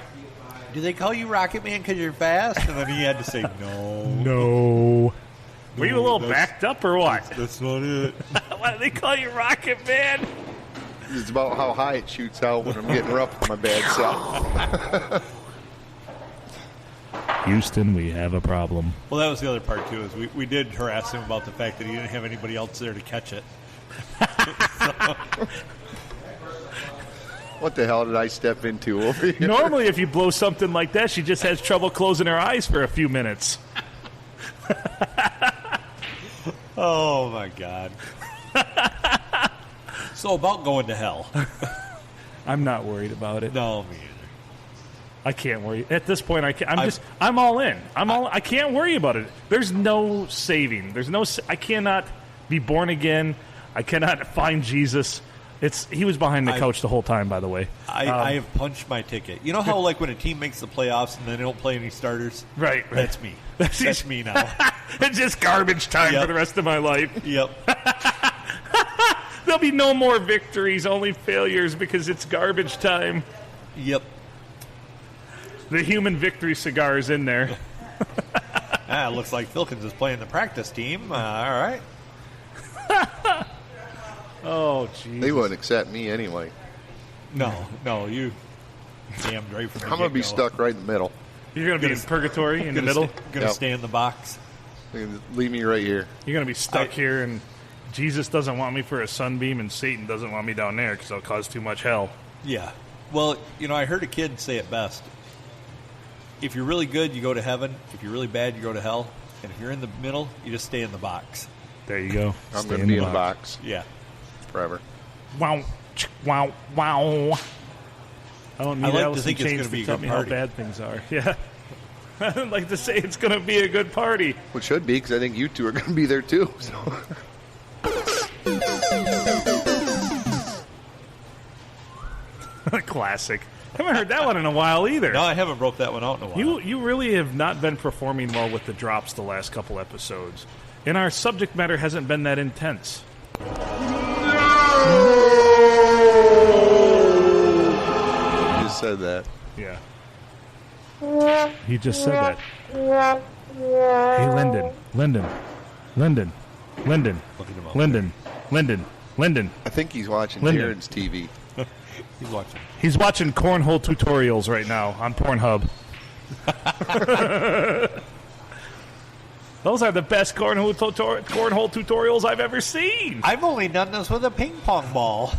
Do they call you Rocket Man because you're fast? And then he had to say, no. No. Were you a little that's- backed up or what? That's not it. Why do they call you Rocket Man? It's about how high it shoots out when I'm getting rough with my bad self. Houston, we have a problem. Well, that was the other part, too, is we did harass him about the fact that he didn't have anybody else there to catch it. What the hell did I step into over here? Normally, if you blow something like that, she just has trouble closing her eyes for a few minutes. Oh, my God. So about going to hell. I'm not worried about it. No, me either. I can't worry. At this point, I can't. I'm all in. I can't worry about it. There's no saving. I cannot be born again. I cannot find Jesus. He was behind the couch the whole time, by the way. I have punched my ticket. You know how, like, when a team makes the playoffs and then they don't play any starters? Right. That's me. That's me now. It's just garbage time Yep. for the rest of my life. Yep. There'll be no more victories, only failures, because it's garbage time. Yep. The human victory cigar is in there. Looks like Filkins is playing the practice team. All right. Oh, jeez. They wouldn't accept me anyway. No, you damned right from the I'm going to be get-go. stuck right in the middle. You're going to be in purgatory in the middle. Gonna Yep. stay in the box. They're gonna leave me right here. You're going to be stuck here, and Jesus doesn't want me for a sunbeam, and Satan doesn't want me down there because I'll cause too much hell. Yeah. Well, I heard a kid say it best. If you're really good, you go to heaven. If you're really bad, you go to hell. And if you're in the middle, you just stay in the box. There you go. I'm Stay going to be in the box Yeah. forever. Wow, wow, wow. I don't need I like to Alice in think it's Chains gonna be to a tell good me how party. bad things are. Yeah. I'd like to say it's going to be a good party. Well, it should be, because I think you two are going to be there, too. So. Classic. Haven't heard that one in a while either. No, I haven't broke that one out in a while. You really have not been performing well with the drops the last couple episodes. And our subject matter hasn't been that intense. You just said that. Yeah. He just said that. Hey, Lyndon. I think he's watching Lyndon. Darren's TV. He's watching cornhole tutorials right now on Pornhub. Those are the best cornhole tutorials I've ever seen. I've only done this with a ping pong ball.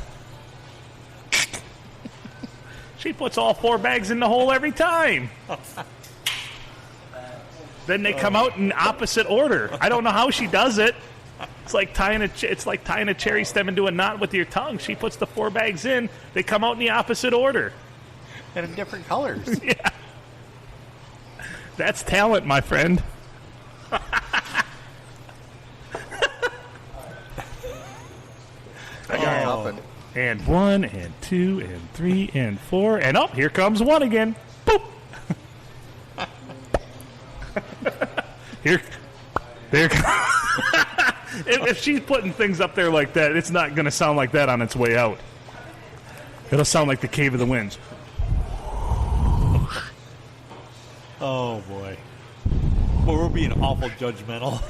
She puts all 4 bags in the hole every time. Then they come out in opposite order. I don't know how she does it. It's like tying a cherry stem into a knot with your tongue. She puts the 4 bags in. They come out in the opposite order. And in different colors. Yeah. That's talent, my friend. I got nothing. And 1, and 2, and 3, and 4, and oh, here comes 1 again. Boop. There. If she's putting things up there like that, it's not going to sound like that on its way out. It'll sound like the Cave of the Winds. Oh, boy. Well, we're being awful judgmental.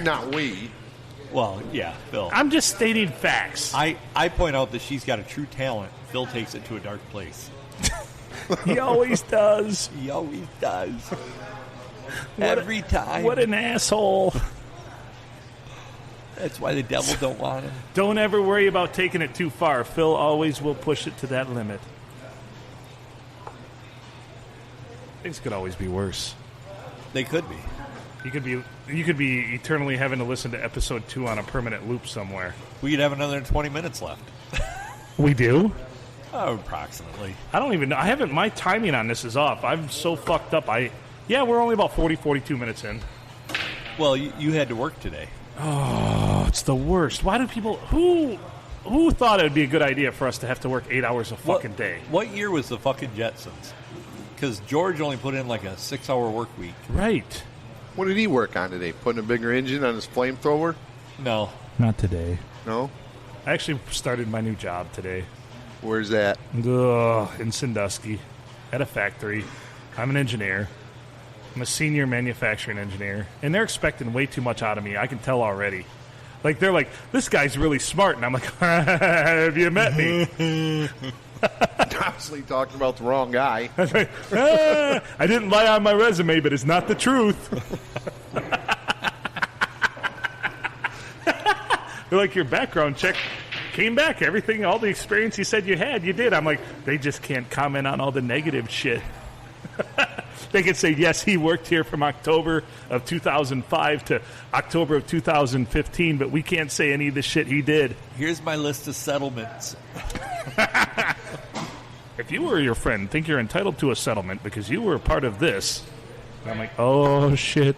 Not we. Well, yeah, Phil. I'm just stating facts. I point out that she's got a true talent. Phil takes it to a dark place. He always does. He always does. Every time. What an asshole. That's why the devil don't want him. Don't ever worry about taking it too far. Phil always will push it to that limit. Things could always be worse. They could be. You could be eternally having to listen to episode 2 on a permanent loop somewhere. We could have another 20 minutes left. We do? Oh, approximately. I don't even know. My timing on this is off. I'm so fucked up. We're only about 42 minutes in. Well, you had to work today. Oh, it's the worst. Why do people... Who thought it would be a good idea for us to have to work 8 hours a fucking day? What year was the fucking Jetsons? Because George only put in like a 6-hour work week. Right. What did he work on today? Putting a bigger engine on his flamethrower? No. Not today. No? I actually started my new job today. Where's that? In Sandusky, at a factory. I'm an engineer. I'm a senior manufacturing engineer. And they're expecting way too much out of me. I can tell already. Like, they're like, this guy's really smart. And I'm like, have you met me? Obviously talking about the wrong guy. I didn't lie on my resume, but it's not the truth. They're like, your background check came back. Everything, all the experience you said you had, you did. I'm like, they just can't comment on all the negative shit. They can say, yes, he worked here from October of 2005 to October of 2015, but we can't say any of the shit he did. Here's my list of settlements. If you or your friend think you're entitled to a settlement because you were a part of this, and I'm like, oh, shit.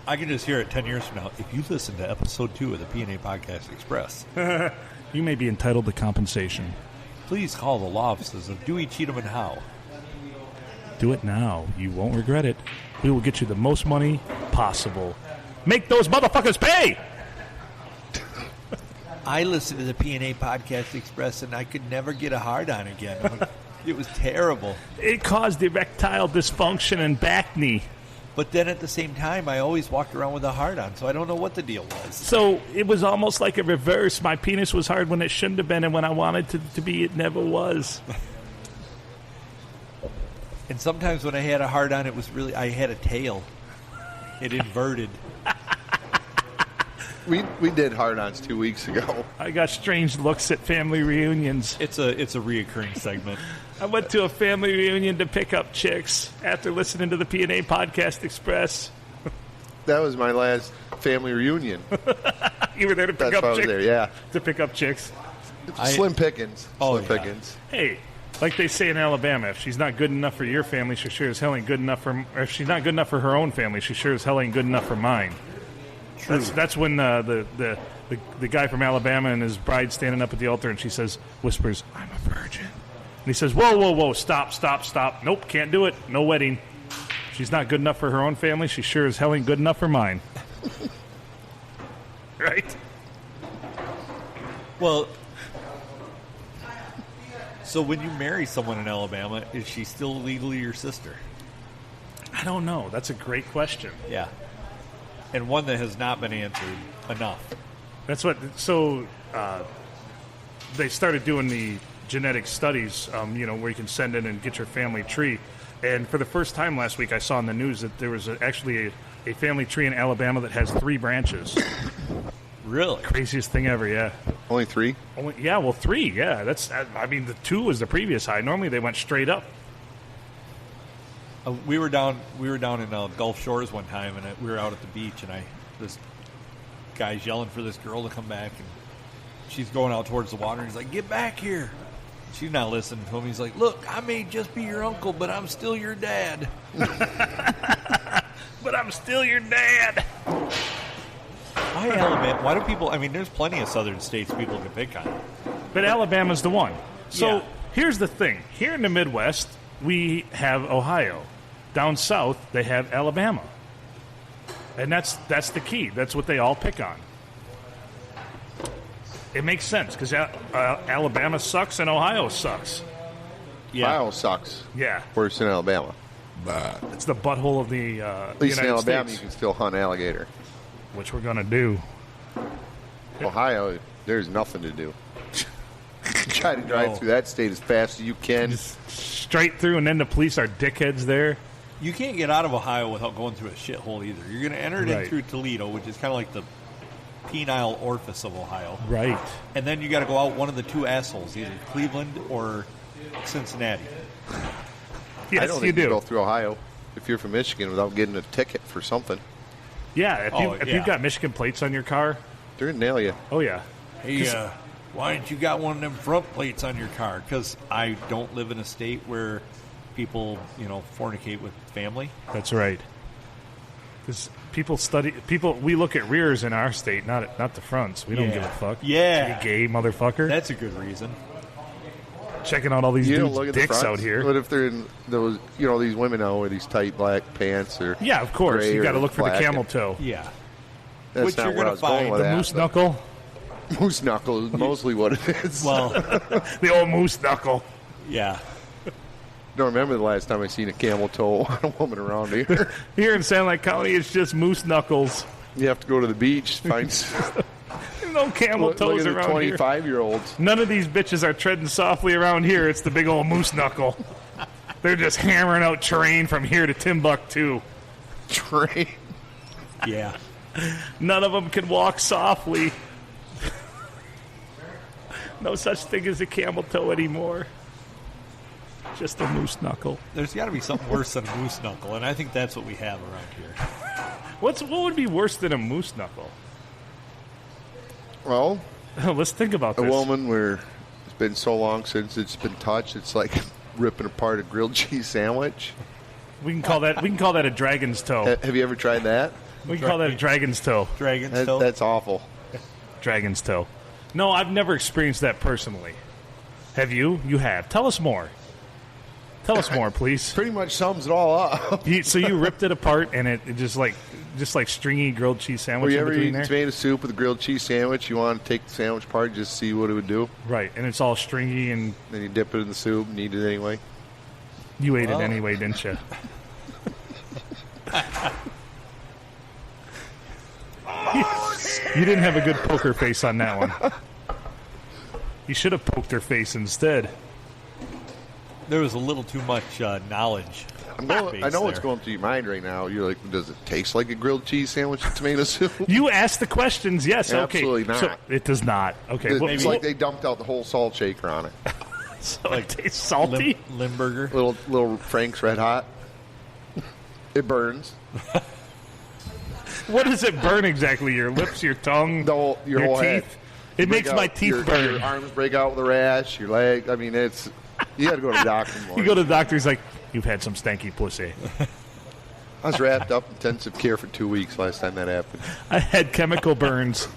I can just hear it 10 years from now. If you listen to episode 2 of the P&A Podcast Express, you may be entitled to compensation. Please call the law offices of Dewey, Cheatham, and Howe. Do it now. You won't regret it. We will get you the most money possible. Make those motherfuckers pay! I listened to the P&A Podcast Express, and I could never get a hard-on again. It was terrible. It caused erectile dysfunction and back knee. But then at the same time, I always walked around with a hard-on, so I don't know what the deal was. So it was almost like a reverse. My penis was hard when it shouldn't have been, and when I wanted it to be, it never was. And sometimes when I had a hard-on, it was really, I had a tail. It inverted. We did hard-ons 2 weeks ago. I got strange looks at family reunions. It's a reoccurring segment. I went to a family reunion to pick up chicks after listening to the P&A Podcast Express. That was my last family reunion. You were there to pick That's up why I was chicks? there, yeah. To pick up chicks. Slim pickings. Oh, Slim pickings. Hey, Like they say in Alabama, if she's not good enough for your family, she sure as hell ain't good enough for. Or if she's not good enough for her own family, she sure as hell ain't good enough for mine. That's when the guy from Alabama and his bride standing up at the altar, and she whispers, "I'm a virgin." And he says, "Whoa, stop! Nope, can't do it. No wedding. She's not good enough for her own family. She sure as hell ain't good enough for mine." Right? Well. So when you marry someone in Alabama, is she still legally your sister? I don't know. That's a great question. Yeah. And one that has not been answered enough. That's what. So they started doing the genetic studies, where you can send in and get your family tree. And for the first time last week, I saw in the news that there was actually a family tree in Alabama that has 3 branches. Really? Craziest thing ever, yeah. Only 3? 3, yeah. The 2 was the previous high. Normally they went straight up. We were down in Gulf Shores one time, and we were out at the beach, and this guy's yelling for this girl to come back, and she's going out towards the water, and he's like, "Get back here!" She's not listening to him. He's like, "Look, I may just be your uncle, but I'm still your dad." But I'm still your dad. Why Alabama? Why do people? I mean, there's plenty of southern states people can pick on. But Alabama's the one. So Yeah. Here's the thing. Here in the Midwest, we have Ohio. Down south, they have Alabama. And that's the key. That's what they all pick on. It makes sense because Alabama sucks and Ohio sucks. Yeah. Ohio sucks. Yeah. Worse than Alabama. It's the butthole of the At least in United Alabama, States, you can still hunt alligator. which we're going to do. Ohio, there's nothing to do. Try to drive through that state as fast as you can. Just straight through, and then the police are dickheads there. You can't get out of Ohio without going through a shithole either. You're going to enter it in Right. through Toledo, which is kind of like the penile orifice of Ohio. Right. And then you got to go out one of the 2 assholes, either Cleveland or Cincinnati. Yes, I don't you think you do. go through Ohio if you're from Michigan without getting a ticket for something. Yeah, if yeah. you've got Michigan plates on your car, They're going to nail you. oh yeah. Hey, why ain't you got one of them front plates on your car? Because I don't live in a state where people, fornicate with family. That's right. Because we look at rears in our state, not the fronts. We don't give a fuck. Yeah. You gay motherfucker. That's a good reason. Checking out all these You don't dudes' look at the dicks fronts. out here. What if they're in those, these women now with these tight black pants or Yeah, of course. gray You got to or look for the black? camel toe. Yeah. That's Which not you're where gonna I was going find. with The that, moose but knuckle. Moose knuckle is mostly what it is. Well, The old moose knuckle. yeah. I don't remember the last time I seen a camel toe on a woman around here. Here in Sand Lake County, it's just moose knuckles. You have to go to the beach, find There's no camel look toes at the around here. 25-year-olds. None of these bitches are treading softly around here. It's the big old moose knuckle. They're just hammering out terrain from here to Timbuktu. Train. Yeah. None of them can walk softly. No such thing as a camel toe anymore. Just a moose knuckle. There's got to be something worse than a moose knuckle, and I think that's what we have around here. What would be worse than a moose knuckle? Well, Let's think about a this. woman where it's been so long since it's been touched, it's like ripping apart a grilled cheese sandwich. We can call that a dragon's toe. Have you ever tried that? We can call that a dragon's toe. Dragon's toe. That's awful. Dragon's toe. No, I've never experienced that personally. Have you? You have. Tell us more. Tell us more, please. Pretty much sums it all up. So you ripped it apart, and it just like stringy grilled cheese Were sandwich you in ever between eating there. tomato soup with a grilled cheese sandwich? You want to take the sandwich apart just to see what it would do? Right, and it's all stringy, and Then you dip it in the soup and eat it anyway. you ate Well. it anyway, didn't you? You didn't have a good poker face on that one. You should have poked her face instead. There was a little too much knowledge. I know what's going through your mind right now. You're like, does it taste like a grilled cheese sandwich with tomato soup? You asked the questions, yes. Absolutely okay. not. So it does not. Okay. It's like they dumped out the whole salt shaker on it. so it tastes salty. Limburger. Little Frank's Red Hot. It burns. What does it burn exactly? Your lips, your tongue, Your whole head. teeth? It makes my teeth burn. Your arms break out with a rash. Your leg. I mean, it's You got to go to the doctor in the You morning. go to the doctor, he's like, you've had some stanky pussy. I was wrapped up in intensive care for 2 weeks last time that happened. I had chemical burns.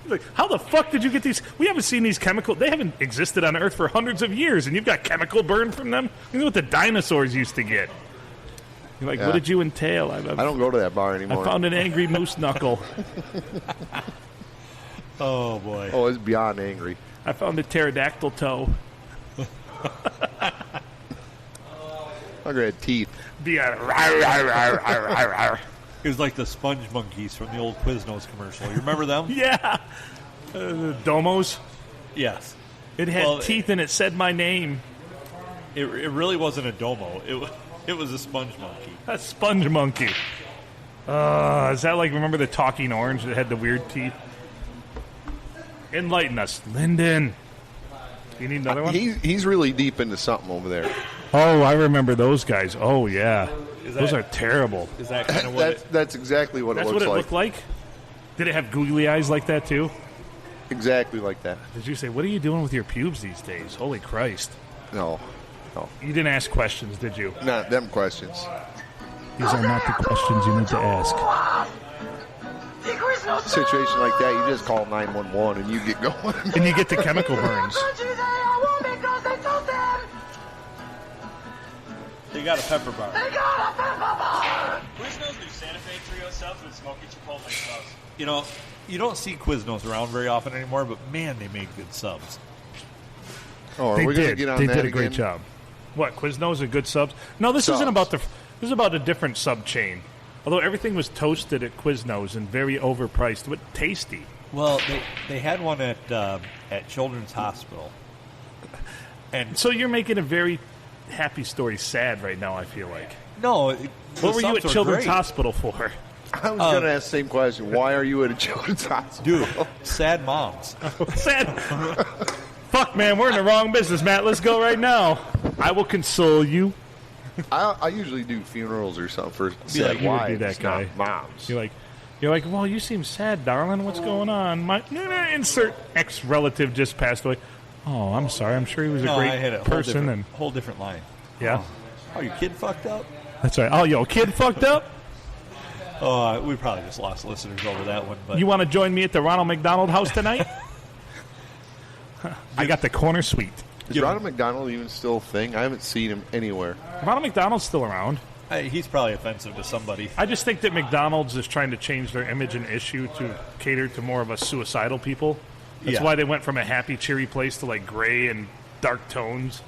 Like, how the fuck did you get these? We haven't seen these chemical. They haven't existed on Earth for hundreds of years, and you've got chemical burn from them? You know what the dinosaurs used to get. You're like, Yeah. what did you entail? I don't go to that bar I anymore. found an angry moose knuckle. Oh, boy. Oh, it's beyond angry. I found a pterodactyl toe. I got teeth. Be a It was like the sponge monkeys from the old Quiznos commercial. You remember them? yeah. The domos. Yes. It had Well, teeth and it said my name. It really wasn't a domo. It was a sponge monkey. A sponge monkey. Is that like, remember the talking orange that had the weird teeth? Enlighten us. Lyndon. You need another one? He's really deep into something over there. Oh, I remember those guys. Oh, yeah. Is Those that- are terrible. Is that kind of what That's exactly what That's it what looks it like. looked like? Did it have googly eyes like that, too? Exactly like that. Did you say, what are you doing with your pubes these days? Holy Christ. No, You didn't ask questions, did you? not them questions. These are not the questions you need to ask. Situation like that, you just call 911 and you get going. And you get the chemical burns. They got a pepper bar. Quiznos do Santa Fe Trio subs with smoky chipotle sauce. You know, you don't see Quiznos around very often anymore, but man, they make good subs. Oh, are They we going to did. get on They that did a great again? job. What, Quiznos are good subs? No, this Subs. isn't about this is about a different sub chain. Although everything was toasted at Quiznos and very overpriced, but tasty. Well, they had one at Children's Hospital, and So you're making a very happy story sad right now, I feel like. no, What were you at Children's Hospital for? I was going to ask the same question. Why are you at a children's hospital? Dude, sad moms. Sad. Fuck, man, we're in the wrong business, Matt. Let's go right now. I will console you. I usually do funerals or something for like, sad you would be wives, that guy. not moms. You're like, well, you seem sad, darling. What's going on? My insert ex-relative just passed away. Oh, I'm sorry. I'm sure he was a No, great I had a person. whole different line. Yeah, Oh, your kid fucked up? that's right. Oh, yo, kid fucked up? Oh, we probably just lost listeners over that one. But You want to join me at the Ronald McDonald House tonight? I got the corner suite. Is Ronald McDonald even still a thing? I haven't seen him anywhere. Ronald McDonald's still around. he's probably offensive to somebody. I just think that McDonald's is trying to change their image and issue to cater to more of a suicidal people. That's Yeah. why they went from a happy, cheery place to like gray and dark tones.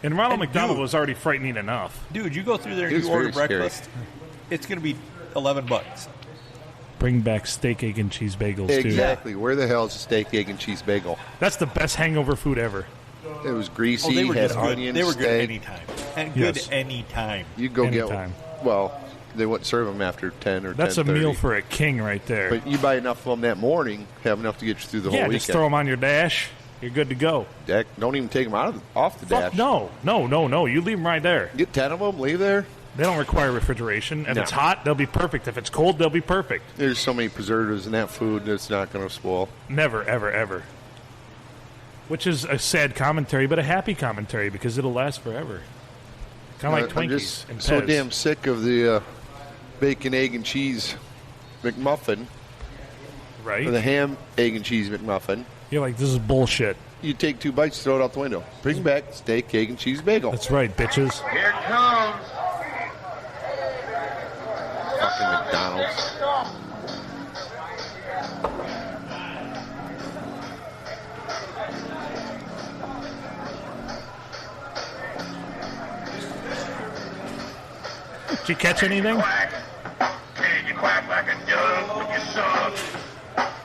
And Ronald And McDonald dude- was already frightening enough. Dude, you go through there He and was you order very scary. breakfast, it's going to be $11. Bring back steak, egg, and cheese bagels, too. Exactly. Where the hell is a steak, egg, and cheese bagel? That's the best hangover food ever. It was greasy, Oh, they were had just good. onions, They were good steak. anytime. And good Yes. anytime. You go Anytime. get well. They wouldn't serve them after 10 or That's a 10:30. meal for a king right there. But you buy enough of them that morning, have enough to get you through the yeah, whole just weekend. throw them on your dash. You're good to go. Heck, don't even take them off the Fuck dash. no. You leave them right there. Get 10 of them, leave there. They don't require refrigeration. If No. it's hot, they'll be perfect. If it's cold, they'll be perfect. There's so many preservatives in that food that's not going to spoil. Never, ever, ever. Which is a sad commentary, but a happy commentary because it'll last forever. Kind of like I'm Twinkies just and so Pez. damn sick of the bacon, egg, and cheese McMuffin, right? or the ham, egg, and cheese McMuffin. You're like, this is bullshit. You take 2 bites, throw it out the window. Bring back steak, egg, and cheese bagel. That's right, bitches. Here it comes. Fucking McDonald's. Did you catch anything? Quack. Can you quack like a dove when you suck?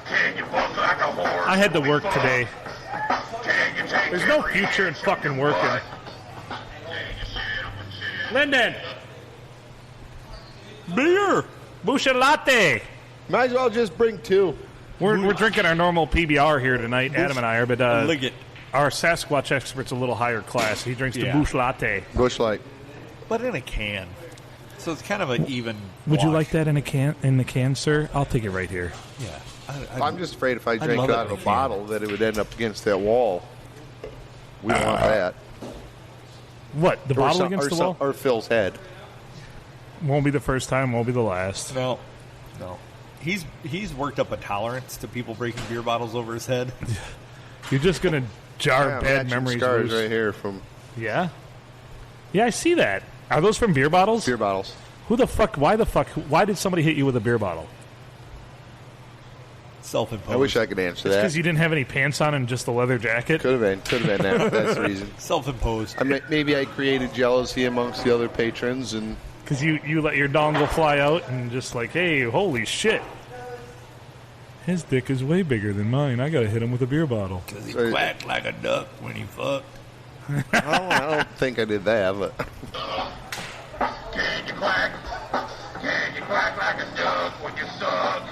Can you fuck like a horse? I had to work today. Can you take There's no future in fucking working. Lyndon! Beer! Busha latte! Might as well just bring 2. We're drinking our normal PBR here tonight, Adam and I are, but Liggett. our Sasquatch expert's a little higher class. He drinks the Yeah. Bush latte. Bush Light. But in a can. So it's kind of an even Would you wash. like that in the can, sir? I'll take it right here. Yeah. I'm just afraid if I drank love it it out of in a a can. bottle that it would end up against that wall. We don't want that. What? The bottle against the wall? Or Phil's head. Won't be the first time. Won't be the last. No. He's worked up a tolerance to people breaking beer bottles over his head. You're just gonna jar bad memories. Scars right here from. Yeah. Yeah, I see that. Are those from beer bottles? Beer bottles. Who the fuck? Why did somebody hit you with a beer bottle? Self-imposed. I wish I could answer that. Because you didn't have any pants on and just a leather jacket? Could have been that. That's the reason. Self-imposed. Maybe I created jealousy amongst the other patrons, and because you let your dongle fly out and just like, hey, holy shit, his dick is way bigger than mine. I gotta hit him with a beer bottle. Because he quacked like a duck when he fucked. I don't think I did that, but. Can you quack? Can you quack like a duck when you suck?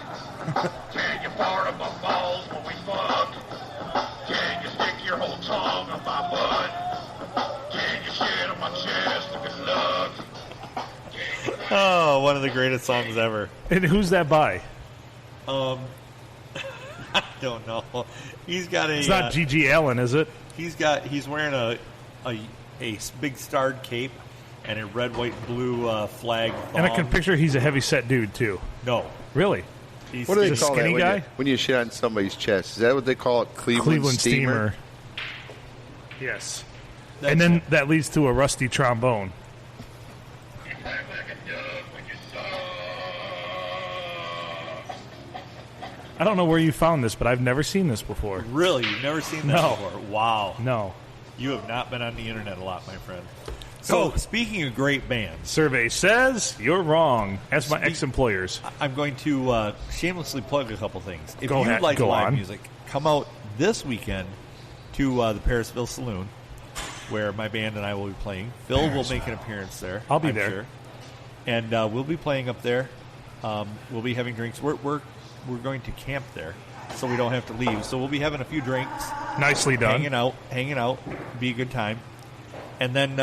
Can you fart up my balls when we fuck? Can you stick your whole tongue up my butt? Can you shit on my chest if it's luck? Oh, one of the greatest songs ever. And who's that by? I don't know. He's got a. It's not G.G. Allen, is it? He's wearing a big starred cape and a red, white, and blue flag. And I can picture he's a heavy set dude too. No, really. What do they He's a call skinny that guy? when you shit on somebody's chest? Is that what they call it? Cleveland steamer? Yes. That's and then it. that leads to a rusty trombone. I don't know where you found this, but I've never seen this before. Really? You've never seen that No. before? Wow. No. You have not been on the internet a lot, my friend. So, speaking of great bands, Survey says you're wrong. As my ex-employers. I'm going to shamelessly plug a couple things. If Go you ahead, like go live on. music, come out this weekend to the Parisville Saloon, where my band and I will be playing. Phil will make an appearance there. I'll be I'm there. sure. And we'll be playing up there. We'll be having drinks. We're going to camp there, so we don't have to leave. So we'll be having a few drinks. Nicely done. Hanging out, be a good time. And then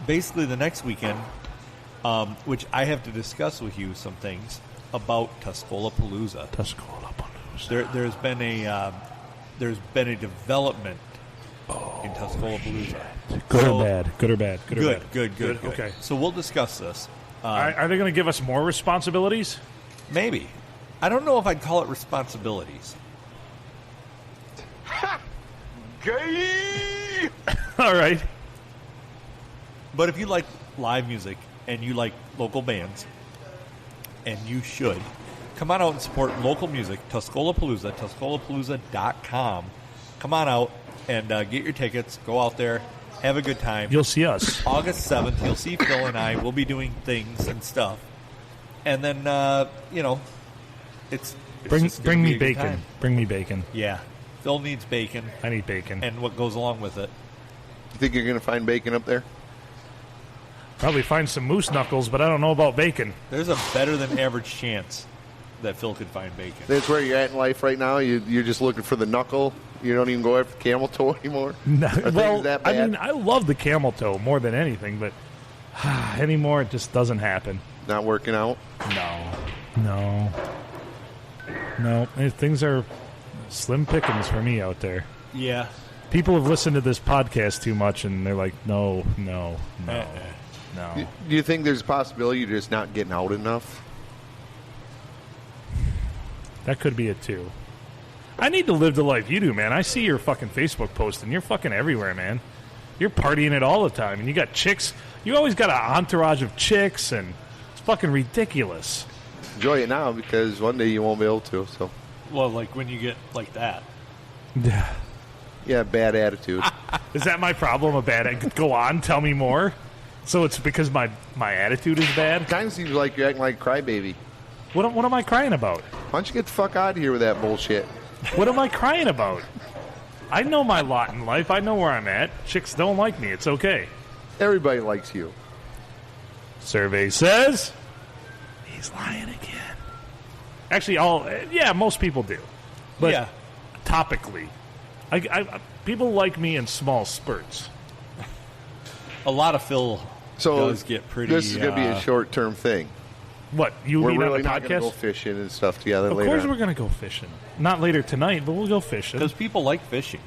basically the next weekend, which I have to discuss with you some things about Tuscola-palooza. There's been a development in Tuscola-palooza. Good or bad? Good or bad? Good or bad? Good. Okay. So we'll discuss this. Are they going to give us more responsibilities? Maybe. I don't know if I'd call it responsibilities. Gay! All right. But if you like live music and you like local bands, and you should, come on out and support local music, Tuscola-palooza, TuscolaPalooza.com. Come on out and get your tickets. Go out there. Have a good time. You'll see us. August 7th, you'll see Phil and I. We'll be doing things and stuff. And then, it's Bring just gonna me be a good bacon. time. Bring me bacon. Yeah. Phil needs bacon I need bacon. and what goes along with it. You think you're going to find bacon up there? Probably find some moose knuckles, but I don't know about bacon. There's a better than average chance that Phil could find bacon. That's where you're at in life right now? You're just looking for the knuckle? You don't even go after the camel toe anymore? No, Are things well, that I bad? mean, I love the camel toe more than anything, but anymore it just doesn't happen. Not working out? No. Things are slim pickings for me out there. Yeah. People have listened to this podcast too much, and they're like, no. Do you think there's a possibility you're just not getting out enough? That could be it, too. I need to live the life you do, man. I see your fucking Facebook post, and you're fucking everywhere, man. You're partying it all the time, and you got chicks. You always got an entourage of chicks, and it's fucking ridiculous. Enjoy it now because one day you won't be able to. So, Well, like when you get like that. yeah, bad attitude. Is that my problem? A bad? Go on, tell me more. So it's because my attitude is bad? Kind of seems like you're acting like a crybaby. What am I crying about? Why don't you get the fuck out of here with that bullshit? What am I crying about? I know my lot in life. I know where I'm at. Chicks don't like me. It's okay. Everybody likes you. Survey says he's lying again. Actually, most people do. But Yeah. topically, I people like me in small spurts. A lot of Phil So does get pretty. this is going to be a short-term thing. What, you We're mean really on the not going to go podcast? fishing and stuff together Of later course on. we're going to go fishing. Not later tonight, but we'll go fishing. Because people like fishing.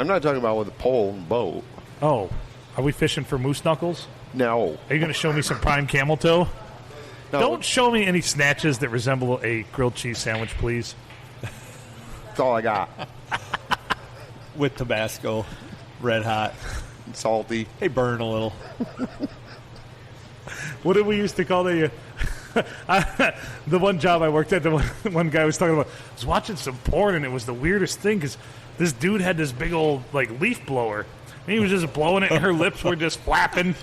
I'm not talking about with a pole and boat. Oh, are we fishing for moose knuckles? No. Are you going to show me some prime camel toe? No. Don't show me any snatches that resemble a grilled cheese sandwich, please. That's all I got. With Tabasco, red hot. Salty. They burn a little. What did we used to call the one job I worked at? The one guy was talking about. I was watching some porn, and it was the weirdest thing because this dude had this big old like leaf blower, and he was just blowing it, and her lips were just flapping.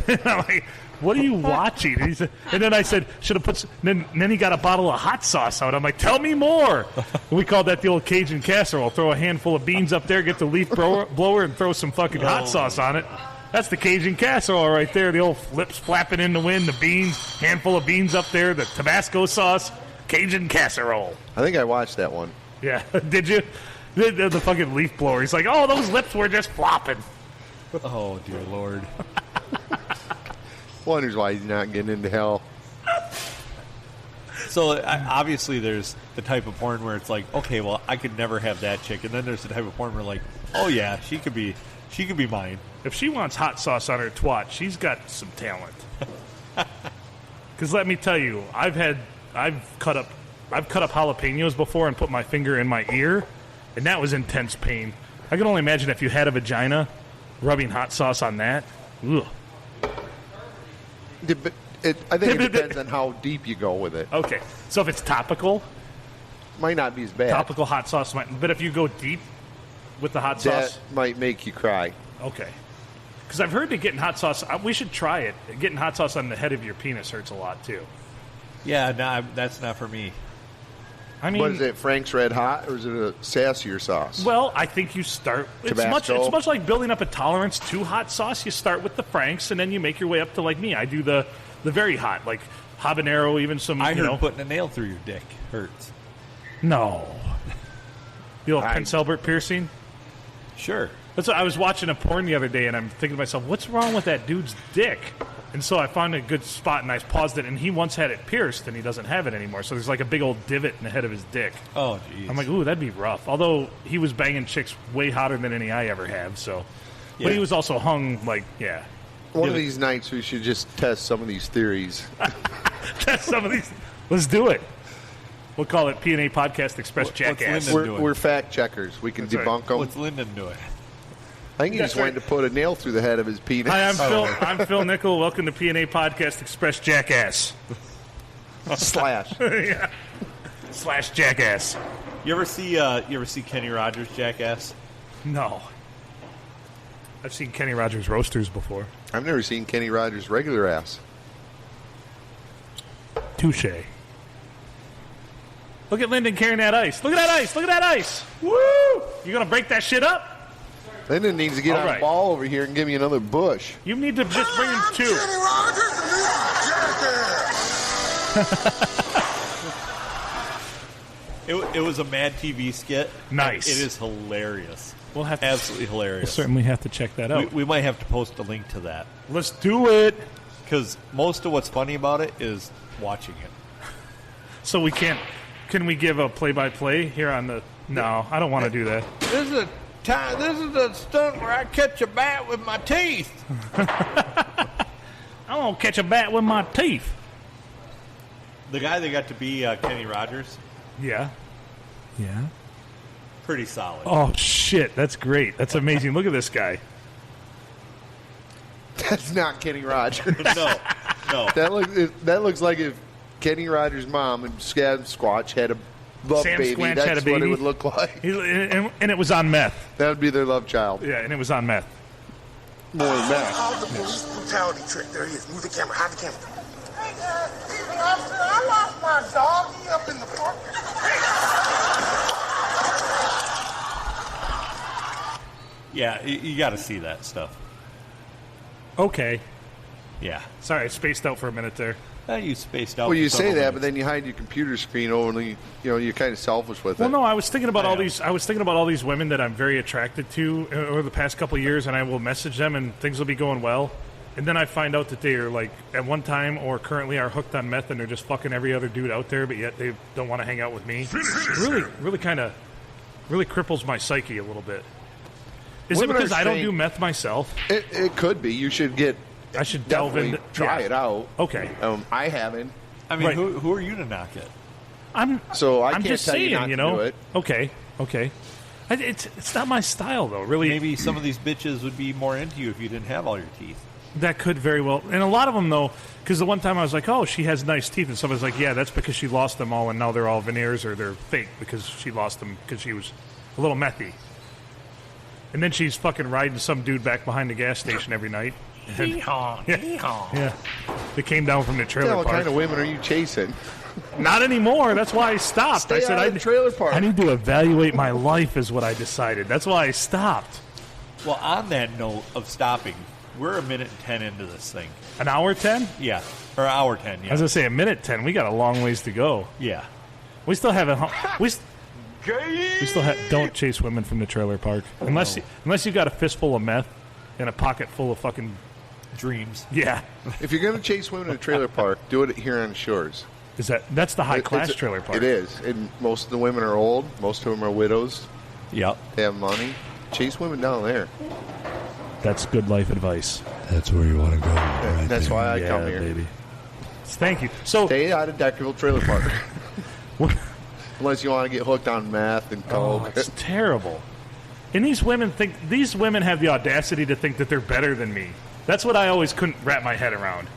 And I'm like, "What are you watching?" And, and then I said, "Should have put." And then he got a bottle of hot sauce out. I'm like, "Tell me more." And we called that the old Cajun casserole. Throw a handful of beans up there, get the leaf blower, and throw some fucking hot sauce on it. That's the Cajun casserole right there. The old lips flapping in the wind, the beans, handful of beans up there, the Tabasco sauce, Cajun casserole. I think I watched that one. Yeah, did you? The fucking leaf blower. He's like, oh, those lips were just flopping. Oh, dear Lord. Wonders why he's not getting into hell. So obviously there's the type of porn where it's like, okay, well, I could never have that chick. And then there's the type of porn where like, oh, yeah, she could be mine. If she wants hot sauce on her twat, she's got some talent. Because let me tell you, I've cut up jalapenos before and put my finger in my ear, and that was intense pain. I can only imagine if you had a vagina, rubbing hot sauce on that. Ugh. I think it depends on how deep you go with it. Okay, so if it's topical, might not be as bad. Topical hot sauce might, but if you go deep with the hot sauce, that might make you cry. Okay. Because I've heard that getting hot sauce, we should try it. Getting hot sauce on the head of your penis hurts a lot, too. Yeah, no, that's not for me. I mean, what is it, Frank's Red Hot, or is it a sassier sauce? Well, I think you start... It's much like building up a tolerance to hot sauce. You start with the Frank's, and then you make your way up to, like me. I do the very hot, like habanero, even some, I heard putting a nail through your dick hurts. No. The old Prince Albert piercing? Sure. That's what, I was watching a porn the other day, and I'm thinking to myself, what's wrong with that dude's dick? And so I found a good spot, and I paused it, and he once had it pierced, and he doesn't have it anymore. So there's like a big old divot in the head of his dick. Oh, jeez. I'm like, ooh, that'd be rough. Although he was banging chicks way hotter than any I ever have, so. Yeah. But he was also hung, like, yeah. One of these nights we should just test some of these theories. Test some of these. Let's do it. We'll call it P&A Podcast Express Jackass. We're fact checkers. We can debunk them. What's Lyndon doing? I think he just wanted to put a nail through the head of his penis. Hi, I'm Phil Nickel. Welcome to P&A Podcast Express Jackass. Slash. Yeah. Slash Jackass. You ever see Kenny Rogers' Jackass? No. I've seen Kenny Rogers roasters before. I've never seen Kenny Rogers' regular ass. Touche. Look at Lyndon carrying that ice. Look at that ice. Look at that ice. Woo! You gonna break that shit up? Lyndon needs to get on the ball over here and give me another bush. You need to just bring him two. Kenny Rogers and It was a Mad TV skit. Nice. It is hilarious. We'll have to, absolutely hilarious. We'll certainly have to check that out. We might have to post a link to that. Let's do it. Because most of what's funny about it is watching it. So we can't. Can we give a play-by-play here on the? No, I don't want to do that. This is the stunt where I catch a bat with my teeth. I'm gonna catch a bat with my teeth. The guy that got to be Kenny Rogers. Yeah. Yeah. Pretty solid. Oh shit, that's great. That's amazing. Look at this guy. That's not Kenny Rogers. No. That looks like if Kenny Rogers' mom and Squatch had a love Sam baby. Squatch That's had a baby. what it would look like. And it was on meth. That would be their love child. Yeah, and it was on meth. More than meth. the police brutality trick. There he is. Move the camera. Hide the camera. Hey, excuse me, officer. I lost my doggy up in the park. Yeah, you got to see that stuff. Okay. Yeah. Sorry, I spaced out for a minute there. You spaced out. Well, you say that, but then you hide your computer screen over, and you're kind of selfish with it. Well, no, I was thinking about all these. I was thinking about all these women that I'm very attracted to over the past couple of years, and I will message them, and things will be going well. And then I find out that they are like at one time or currently are hooked on meth, and they're just fucking every other dude out there, but yet they don't want to hang out with me. Really kind of cripples my psyche a little bit. Is it Women because are I don't strange. do meth myself? It could be. You should get. I should delve definitely into try it out. Okay. I haven't, I mean, Right. who are you to knock it? so I I'm can't just tell saying, you not to know. do it. Okay. It's not my style though. Really, Maybe some of these bitches would be more into you if you didn't have all your teeth. that could very well. And a lot of them though, because the one time I was like, "Oh, she has nice teeth," and somebody's like, "Yeah, that's because she lost them all, and now they're all veneers or they're fake because she lost them because she was a little methy." And then she's fucking riding some dude back behind the gas station every night. Yeah. They came down from the trailer What park. kind of women are you chasing? Not anymore. That's why I stopped. Stay I said out of the trailer park. I need to evaluate my life is what I decided. That's why I stopped. Well, on that note of stopping, we're a minute and 10 into this thing. An hour 10? Yeah. Or hour 10, yeah. I was going to say a minute 10. We got a long ways to go. Yeah. We still haven't. We still don't chase women from the trailer park unless you got a fistful of meth and a pocket full of fucking Dreams. yeah. If you're going to chase women in a trailer park, do it here on shores. That's the high class It's- trailer park? It is. And most of the women are old. Most of them are widows. Yep. They have money. Chase women down there. That's good life advice. That's where you want to go. Right That's there. why I yeah, come here. baby. Thank you. So Stay out of Deckerville Trailer Park. Unless you want to get hooked on meth and coke. it's terrible. And these women have the audacity to think that they're better than me. That's what I always couldn't wrap my head around.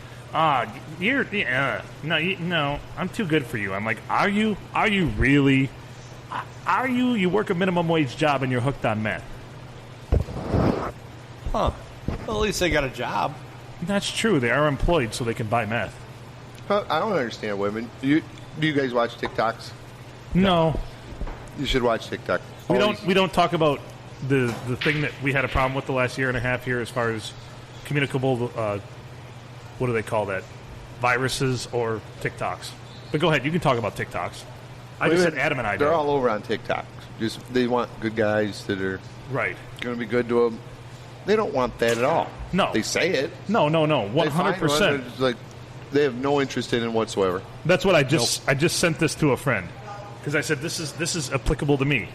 No, I'm too good for you. I'm like, are you really? Are you? You work a minimum wage job and you're hooked on meth. Huh. Well, at least they got a job. That's true. They are employed so they can buy meth. I don't understand women. Do you guys watch TikToks? No, You should watch TikTok. we don't talk about the thing that we had a problem with the last year and a half here as far as communicable. What do they call that? Viruses or TikToks. But go ahead. You can talk about TikToks. I just said Adam and I They're do. all over on TikTok. Just they want good guys that are Right. going to be good to them. They don't want that at all. No. They say it. No. They find one 100%. that's like they have no interest in it whatsoever. That's what I just sent this to a friend because I said this is applicable to me.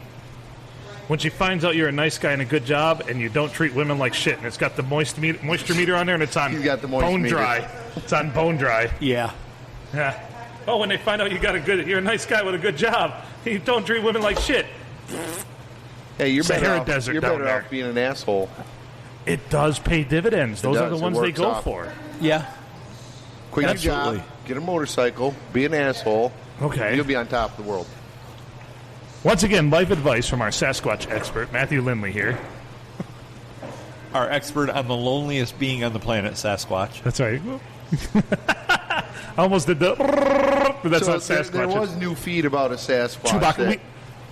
When she finds out you're a nice guy and a good job and you don't treat women like shit and it's got the moisture meter on there and it's on He's got the moisture bone meter. dry. It's on bone dry. Yeah. Yeah. Oh, when they find out you're a nice guy with a good job, you don't treat women like shit. Hey, you're better Sahara off, Desert you're down better there. off being an asshole. It does pay dividends. Those are does. the It ones they works go off. for. Yeah. Quit your Absolutely. job, get a motorcycle, be an asshole. Okay. You'll be on top of the world. Once again, life advice from our Sasquatch expert, Matthew Lindley here. Our expert on the loneliest being on the planet, Sasquatch. That's right. I almost did the... But that's not there Sasquatch. was new feed about a Sasquatch. Chewbacca. that-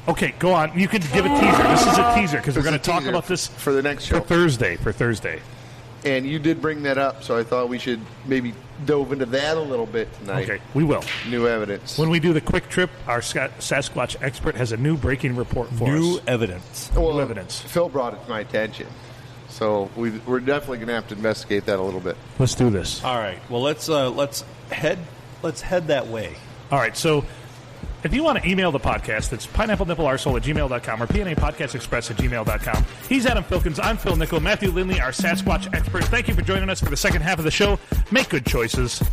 Okay, go on. You could give a teaser. This is a teaser because we're It's going a to talk teaser about this for the next for show. Thursday. And you did bring that up, so I thought we should maybe dove into that a little bit tonight. Okay, we will. New evidence. When we do the quick trip, our Sasquatch expert has a new breaking report for New us. evidence. Well, evidence. Phil brought it to my attention. So we're definitely going to have to investigate that a little bit. Let's do this. All right. Well, let's head that way. All right, so if you want to email the podcast, it's pineapplenipplearsehole@gmail.com or pnapodcastexpress@gmail.com. He's Adam Filkins. I'm Phil Nickel. Matthew Lindley, our Sasquatch expert. Thank you for joining us for the second half of the show. Make good choices.